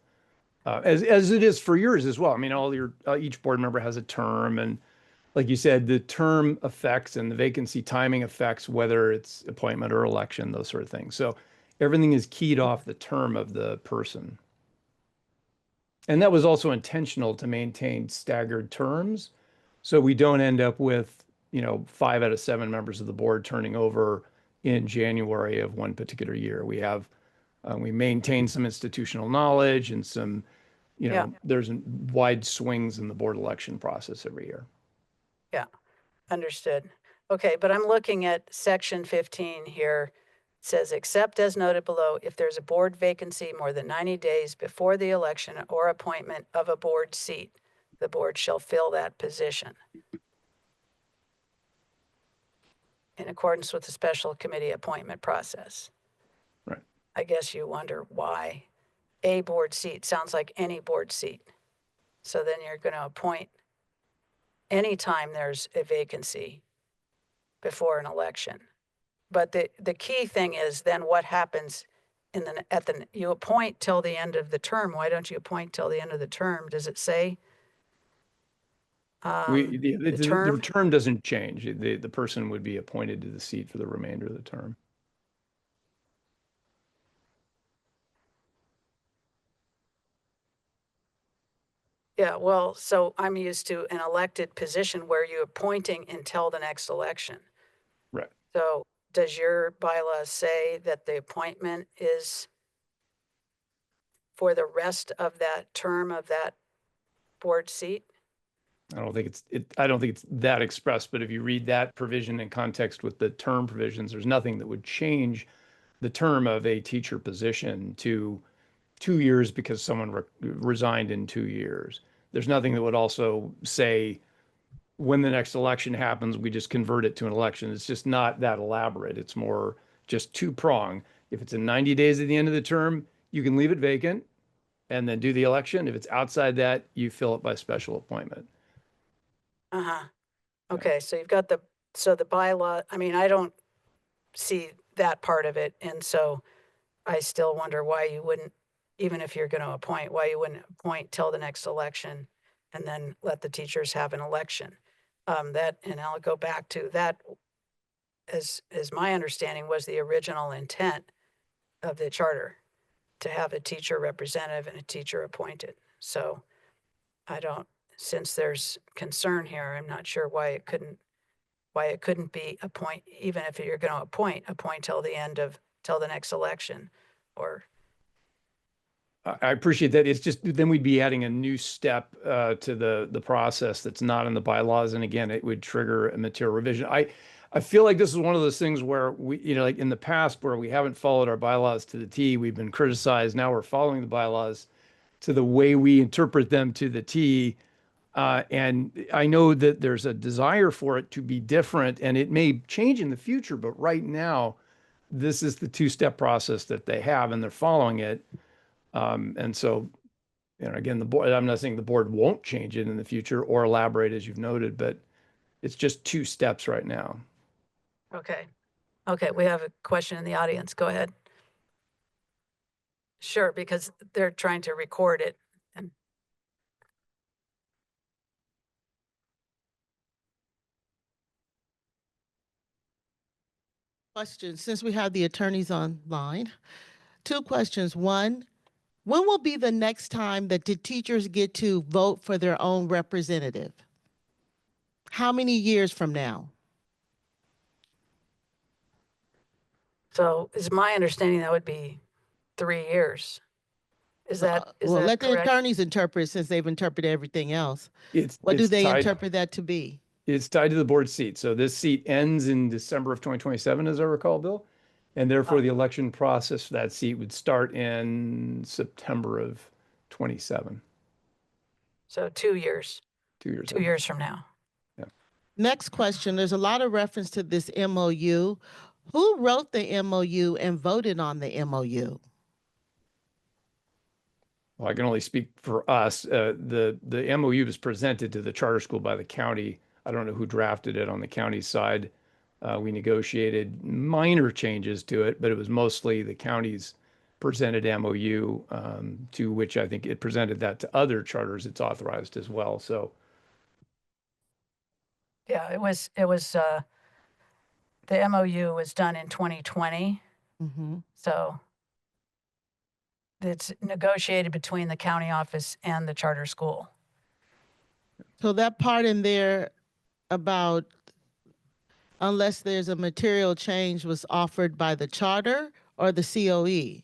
as it is for yours as well. I mean, each board member has a term, and like you said, the term affects and the vacancy timing affects whether it's appointment or election, those sort of things. So everything is keyed off the term of the person. And that was also intentional to maintain staggered terms, so we don't end up with, 5 out of 7 members of the board turning over in January of one particular year. We maintain some institutional knowledge and some, there's wide swings in the board election process every year. Yeah, understood. Okay, but I'm looking at section 15 here. It says, except as noted below, if there's a board vacancy more than 90 days before the election or appointment of a board seat, the board shall fill that position in accordance with the special committee appointment process. Right. I guess you wonder why a board seat sounds like any board seat. So then you're going to appoint anytime there's a vacancy before an election. But the key thing is then what happens you appoint till the end of the term. Why don't you appoint till the end of the term? Does it say? The term? term doesn't change. The person would be appointed to the seat for the remainder of the term. Yeah, well, so I'm used to an elected position where you're appointing until the next election. Right. So does your bylaw say that the appointment is for the rest of that term of that board seat? I don't think it's that expressed, but if you read that provision in context with the term provisions, there's nothing that would change the term of a teacher position to 2 years because someone resigned in 2 years. There's nothing that would also say when the next election happens, we just convert it to an election. It's just not that elaborate. It's more just two-prong. If it's in 90 days at the end of the term, you can leave it vacant and then do the election. If it's outside that, you fill it by special appointment. Uh-huh. Okay, so you've got the bylaw, I mean, I don't see that part of it. And so I still wonder why you wouldn't, even if you're going to appoint, why you wouldn't appoint till the next election and then let the teachers have an election. And I'll go back to that as my understanding was the original intent of the charter to have a teacher representative and a teacher appointed. So since there's concern here, I'm not sure why it couldn't be appoint, even if you're going to appoint till the next election or. I appreciate that. It's just, then we'd be adding a new step to the process that's not in the bylaws. And again, it would trigger a material revision. I feel like this is one of those things where we, like in the past where we haven't followed our bylaws to the T, we've been criticized. Now we're following the bylaws to the way we interpret them to the T. And I know that there's a desire for it to be different and it may change in the future, but right now, this is the two-step process that they have and they're following it. And so, again, the board, I'm not saying the board won't change it in the future or elaborate as you've noted, but it's just 2 steps right now. Okay. Okay, we have a question in the audience. Go ahead. Sure, because they're trying to record it. And Question, since we have the attorneys online, 2 questions. One, when will be the next time that the teachers get to vote for their own representative? How many years from now? so is my understanding that would be 3 years. Is that Well, let the correct? attorneys interpret since they've interpreted everything else. It's What do it's they tied- interpret that to be? It's tied to the board seat. So this seat ends in December of 2027, as I recall, Bill. And therefore the election process for that seat would start in September of 27. So 2 years, 2 years. 2 years from now. Next question, there's a lot of reference to this MOU. Who wrote the MOU and voted on the MOU? Well, I can only speak for us. The MOU was presented to the charter school by the county. I don't know who drafted it on the county side. We negotiated minor changes to it, but it was mostly the county's presented MOU, to which I think it presented that to other charters it's authorized as well. So Yeah, it was the MOU was done in 2020. Mm-hmm. So it's negotiated between the county office and the charter school. So that part in there about unless there's a material change was offered by the charter or the COE?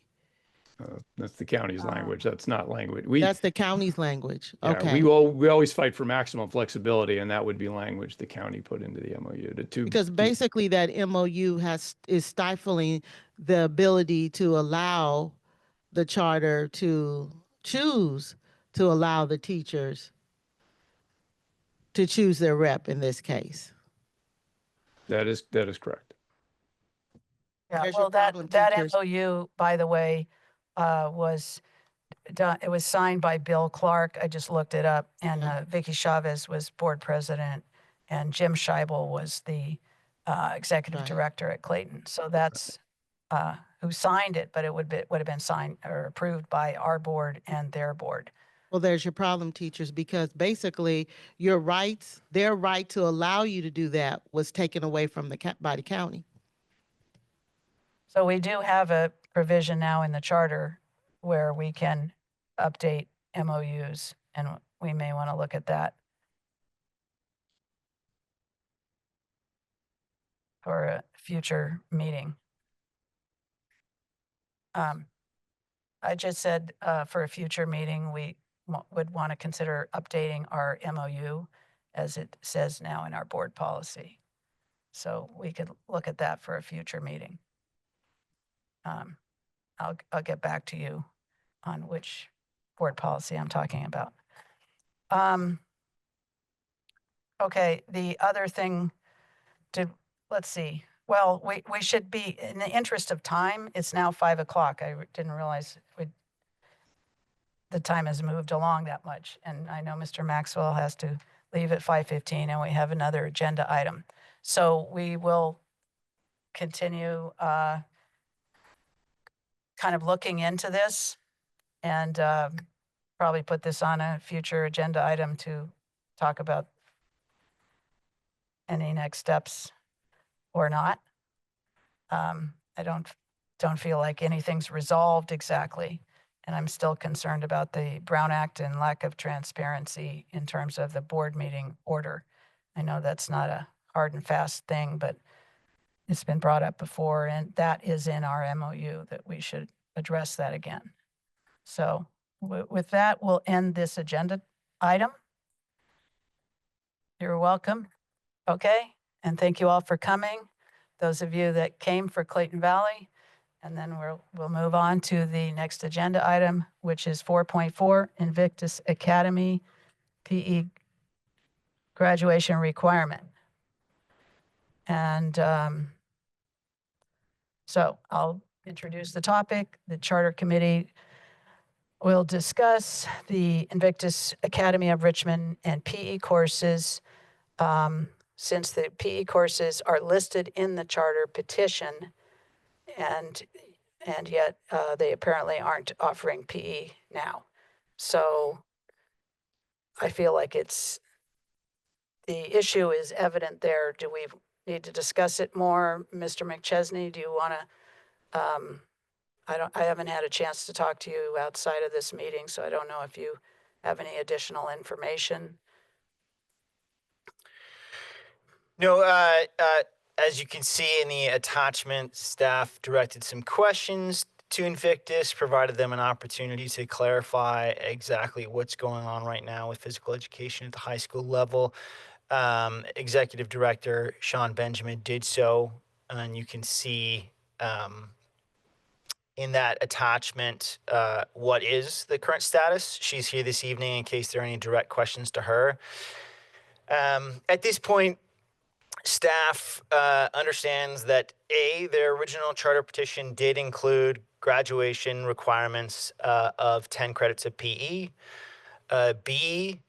that's the county's language. That's not language. That's the county's language. Yeah, Okay. we always fight for maximum flexibility, and that would be language the county put into the MOU Because basically that MOU is stifling the ability to allow the charter to choose to allow the teachers to choose their rep in this case. that is correct. Yeah, There's your well, that problem, that teachers. MOU, by the way, was done. It was signed by Bill Clark. I just looked it up, and Vicky Chavez was board president, and Jim Scheibel was the executive Right. director at Clayton. So that's who signed it, but it would have been signed or approved by our board and their board. Well, there's your problem, teachers, because basically your rights, their right to allow you to do that was taken away from by the county. So we do have a provision now in the charter where we can update MOUs, and we may want to look at that for a future meeting. I just said for a future meeting, we would want to consider updating our MOU as it says now in our board policy. So we could look at that for a future meeting. I'll get back to you on which board policy I'm talking about. Okay, the other thing let's see. Well, we should be, in the interest of time, it's now 5 o'clock. I didn't realize the time has moved along that much. And I know Mr. Maxwell has to leave at 5:15 and we have another agenda item. So we will continue kind of looking into this and probably put this on a future agenda item to talk about any next steps or not. I don't feel like anything's resolved exactly. And I'm still concerned about the Brown Act and lack of transparency in terms of the board meeting order. I know that's not a hard and fast thing, but it's been brought up before, and that is in our MOU that we should address that again. So with that, we'll end this agenda item. You're welcome. Okay, and thank you all for coming. Those of you that came for Clayton Valley. And then we'll move on to the next agenda item, which is 4.4, Invictus Academy PE graduation requirement. And so I'll introduce the topic. The Charter Committee will discuss the Invictus Academy of Richmond and PE courses. Since the PE courses are listed in the charter petition, and yet they apparently aren't offering PE now. So I feel like the issue is evident there. Do we need to discuss it more? Mr. McChesney, do you want to, I haven't had a chance to talk to you outside of this meeting, so I don't know if you have any additional information. No, as you can see in the attachment, staff directed some questions to Invictus, provided them an opportunity to clarify exactly what's going on right now with physical education at the high school level. Executive Director Sean Benjamin did so, and you can see in that attachment what is the current status. She's here this evening in case there are any direct questions to her. At this point, staff understands that their original charter petition did include graduation requirements of 10 credits of PE. B,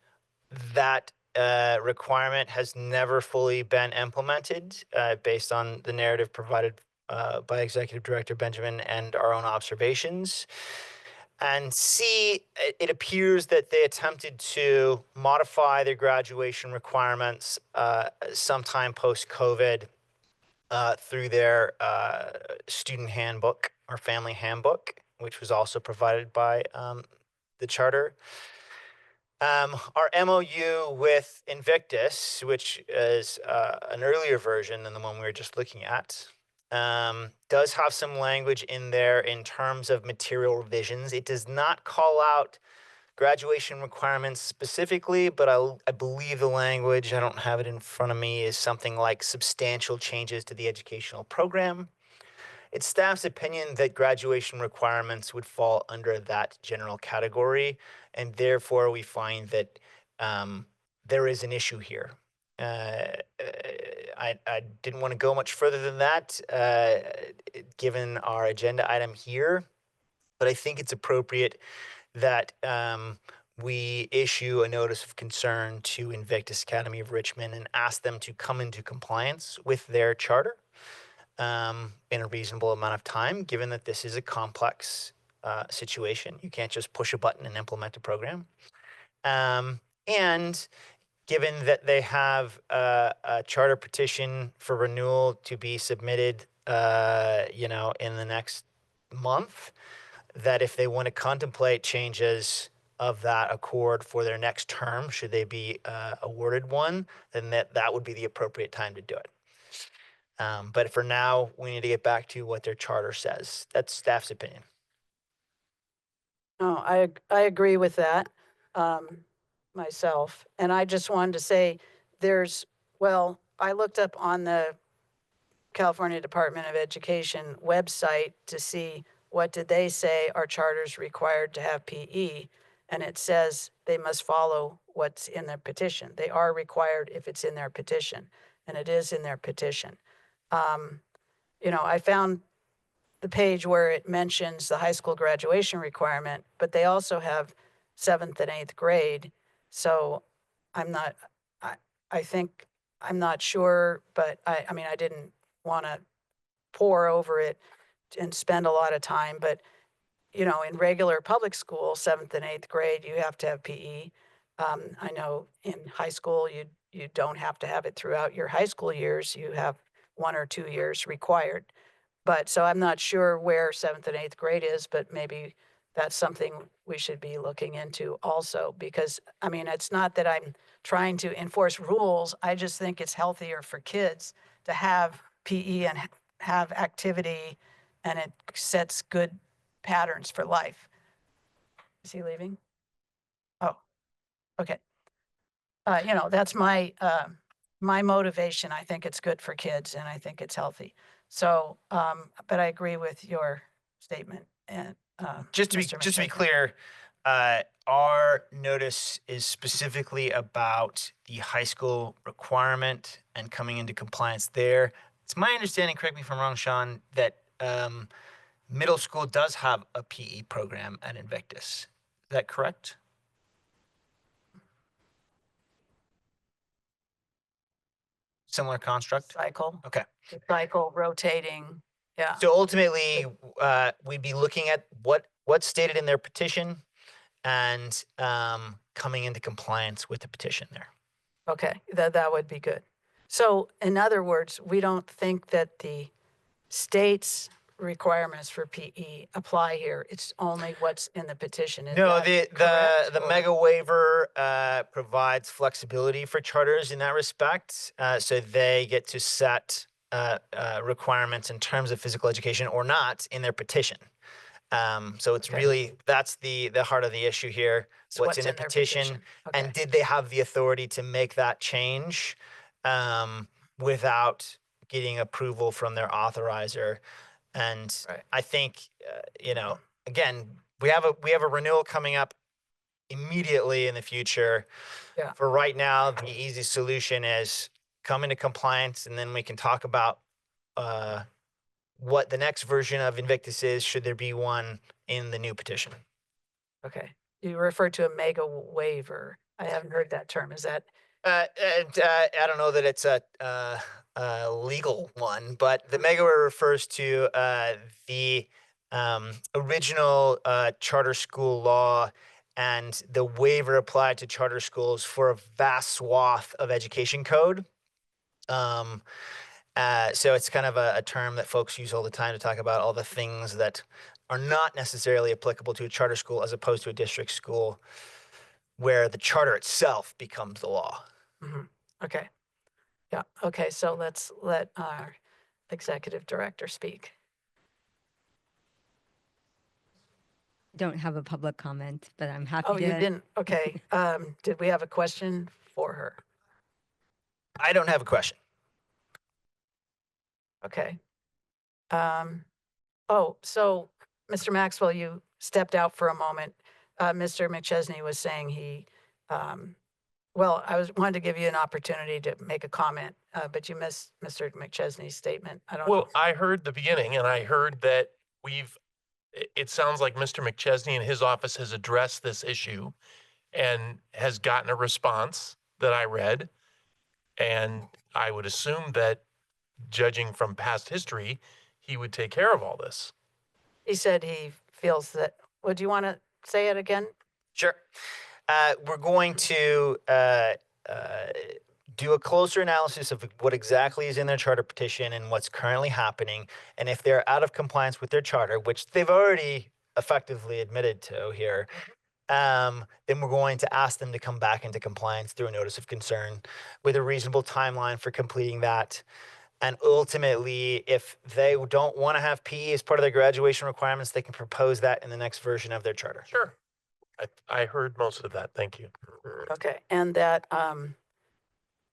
that requirement has never fully been implemented based on the narrative provided by Executive Director Benjamin and our own observations. And C, it appears that they attempted to modify their graduation requirements sometime post-COVID through their student handbook or family handbook, which was also provided by the charter. Our MOU with Invictus, which is an earlier version than the one we were just looking at, does have some language in there in terms of material revisions. It does not call out graduation requirements specifically, but I believe the language, I don't have it in front of me, is something like substantial changes to the educational program. It's staff's opinion that graduation requirements would fall under that general category, and therefore we find that there is an issue here. I didn't want to go much further than that, given our agenda item here, but I think it's appropriate that we issue a notice of concern to Invictus Academy of Richmond and ask them to come into compliance with their charter in a reasonable amount of time, given that this is a complex situation. You can't just push a button and implement a program. And given that they have a charter petition for renewal to be submitted, in the next month, that if they want to contemplate changes of that accord for their next term, should they be awarded one, then that would be the appropriate time to do it. But for now, we need to get back to what their charter says. That's staff's opinion. No, I agree with that, myself. And I just wanted to say I looked up on the California Department of Education website to see what did they say are charters required to have PE. And it says they must follow what's in their petition. They are required if it's in their petition, and it is in their petition. I found the page where it mentions the high school graduation requirement, but they also have 7th and 8th grade. So I'm not sure, but I didn't want to pore over it and spend a lot of time, but in regular public school, 7th and 8th grade, you have to have PE. I know in high school, you don't have to have it throughout your high school years. You have 1 or 2 years required. But so I'm not sure where 7th and 8th grade is, but maybe that's something we should be looking into also, because it's not that I'm trying to enforce rules. I just think it's healthier for kids to have PE and have activity, and it sets good patterns for life. Is he leaving? Oh, okay. That's my motivation. I think it's good for kids, and I think it's healthy. So, but I agree with your statement. And Just to be Mr. McChesney. clear, our notice is specifically about the high school requirement and coming into compliance there. It's my understanding, correct me if I'm wrong, Sean, that middle school does have a PE program at Invictus. Is that correct? Similar construct? Cycle. Okay. Cycle, rotating. Yeah. So ultimately, we'd be looking at what's stated in their petition and coming into compliance with the petition there. Okay, that would be good. So in other words, we don't think that the state's requirements for PE apply here. It's only what's in the petition. Is No, that correct, the or- mega waiver provides flexibility for charters in that respect. So they get to set requirements in terms of physical education or not in their petition. So it's Okay. really, that's the heart of the issue here. It's What's in the their petition, Okay. and did they have the authority to make that change without getting approval from their authorizer? And Right. I think, again, we have a renewal coming up immediately in the future. Yeah. For right now, the easy solution is come into compliance, and then we can talk about what the next version of Invictus is, should there be one in the new petition. Okay. You refer to a mega waiver. I haven't heard that term. Is that I don't know that it's a legal one, but the mega waiver refers to the original charter school law, and the waiver applied to charter schools for a vast swath of education code. So it's kind of a term that folks use all the time to talk about all the things that are not necessarily applicable to a charter school as opposed to a district school, where the charter itself becomes the law. okay? Yeah. Okay. So let's let our executive director speak. Don't have a public comment, but I'm happy Oh, to. you didn't. Okay. Did we have a question for her? I don't have a question. Okay. So Mr. Maxwell, you stepped out for a moment. Mr. McChesney was saying wanted to give you an opportunity to make a comment, but you missed Mr. McChesney's statement. I don't know. Well, I heard the beginning, and I heard that it sounds like Mr. McChesney and his office has addressed this issue and has gotten a response that I read. And I would assume that, judging from past history, he would take care of all this. He said he feels that, would you want to say it again? Sure. We're going to do a closer analysis of what exactly is in their charter petition and what's currently happening. And if they're out of compliance with their charter, which they've already effectively admitted to here, then we're going to ask them to come back into compliance through a notice of concern with a reasonable timeline for completing that. And ultimately, if they don't want to have PE as part of their graduation requirements, they can propose that in the next version of their charter. Sure. I heard most of that. Thank you. Okay, and that,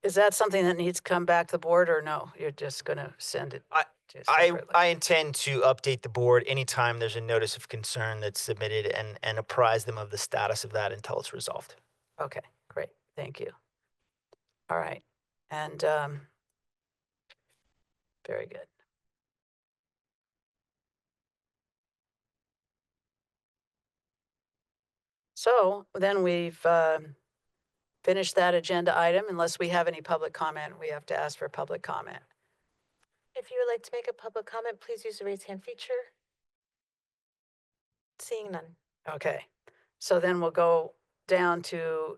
is that something that needs to come back to the board or no? You're just going to send it? separately? I intend to update the board anytime there's a notice of concern that's submitted and apprise them of the status of that until it's resolved. Okay, great, thank you. All right, and, very good. So then we've finished that agenda item. Unless we have any public comment, we have to ask for public comment. If you would like to make a public comment, please use the raise hand feature. Seeing none. Okay, so then we'll go down to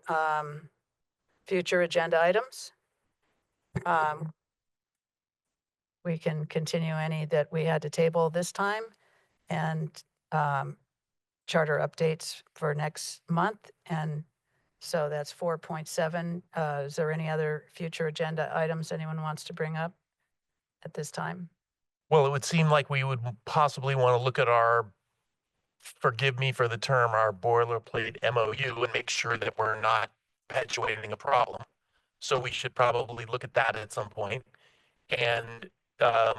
future agenda items. We can continue any that we had to table this time and charter updates for next month. And so that's 4.7. Is there any other future agenda items anyone wants to bring up at this time? Well, it would seem like we would possibly want to look at our, forgive me for the term, our boilerplate MOU and make sure that we're not perpetuating a problem. So we should probably look at that at some point. And Good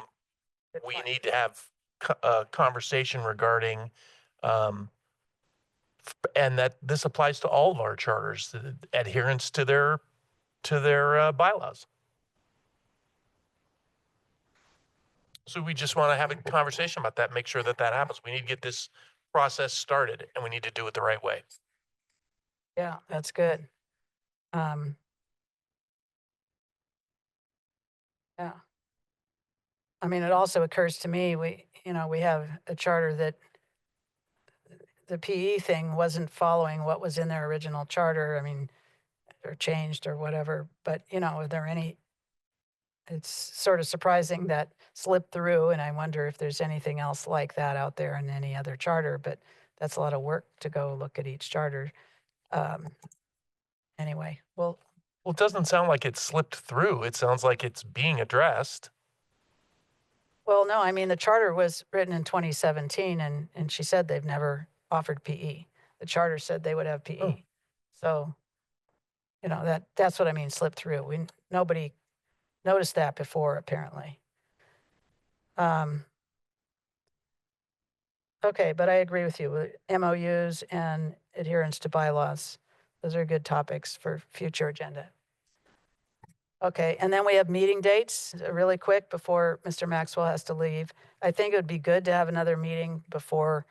we point. need to have a conversation regarding, and that this applies to all of our charters, the adherence to their bylaws. So we just want to have a conversation about that, make sure that that happens. We need to get this process started and we need to do it the right way. Yeah, that's good. Yeah. I mean, it also occurs to me, we have a charter that the PE thing wasn't following what was in their original charter. I mean, or changed or whatever, but are there any, it's sort of surprising that slipped through, and I wonder if there's anything else like that out there in any other charter, but that's a lot of work to go look at each charter. Anyway, well, Well, it doesn't sound like it slipped through. It sounds like it's being addressed. no, I mean, the charter was written in 2017 and she said they've never offered PE. The charter said they would have PE. Oh. So, that's what I mean, slip through. Nobody noticed that before, apparently. Okay, but I agree with you, with MOUs and adherence to bylaws. Those are good topics for future agenda. Okay, and then we have meeting dates, really quick before Mr. Maxwell has to leave. I think it would be good to have another meeting before,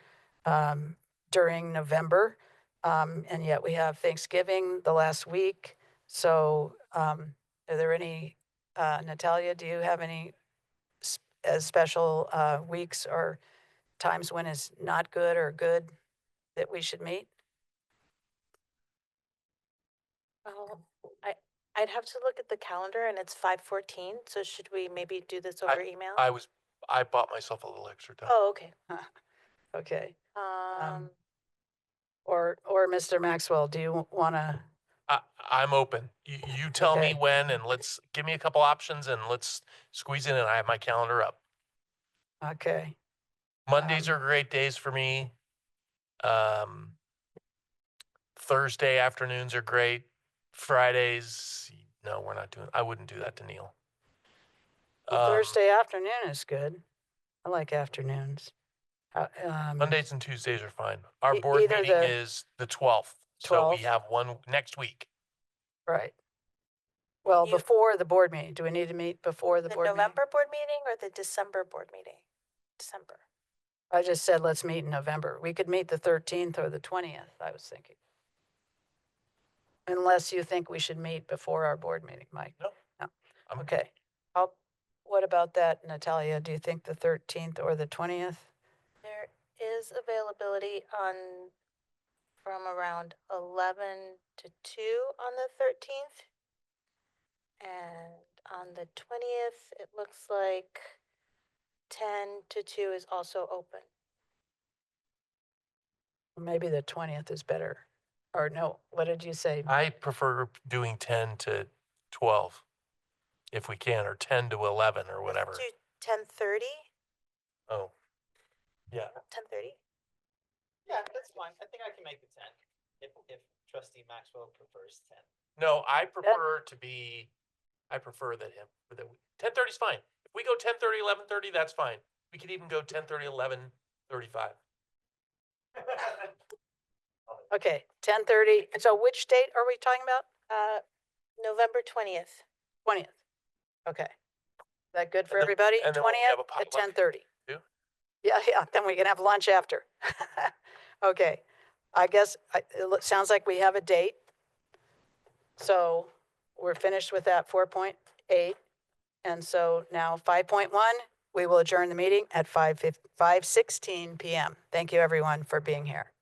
during November. And yet we have Thanksgiving the last week. So are there any, Natalia, do you have any special weeks or times when it's not good or good that we should meet? I'd have to look at the calendar and it's 5:14. So should we maybe do this over email? I bought myself a little extra time. Oh, okay. Okay. Or Mr. Maxwell, do you want to? I'm open. You tell me Okay. when, and let's give me a couple options and let's squeeze in, and I have my calendar up. Okay. Mondays are great days for me. Thursday afternoons are great. Fridays, no, we're not doing, I wouldn't do that to Neil. Thursday afternoon is good. I like afternoons. Mondays and Tuesdays are fine. Our E- board either meeting the is the 12th. So we 12th. have one next week. Right. Well, You- before the board meeting, do we need to meet before the The board meeting? November board meeting or the December board meeting? December. I just said, let's meet in November. We could meet the 13th or the 20th, I was thinking. Unless you think we should meet before our board meeting, Mike. No. No. I'm- Okay. What about that, Natalia? Do you think the 13th or the 20th? There is availability on, from around 11 to 2 on the 13th. And on the 20th, it looks like 10 to 2 is also open. Maybe the 20th is better. Or no, what did you say? I prefer doing 10 to 12 if we can, or 10 to 11 or whatever. Let's do 10:30. Oh, yeah. 10:30. Yeah, that's fine. I think I can make the 10 if Trustee Maxwell prefers 10. No, I prefer that 10:30 is fine. If we go 10:30, 11:30, that's fine. We could even go 10:30, 11:35. Okay, 10:30. So which date are we talking about? November 20th. 20th. Okay. Is that good for And then- everybody? and then we have a 20th at potluck, 10:30. too? Yeah, then we can have lunch after. Okay, I guess sounds like we have a date. So we're finished with that 4.8. And so now 5.1, we will adjourn the meeting at 5:16 PM. Thank you, everyone, for being here.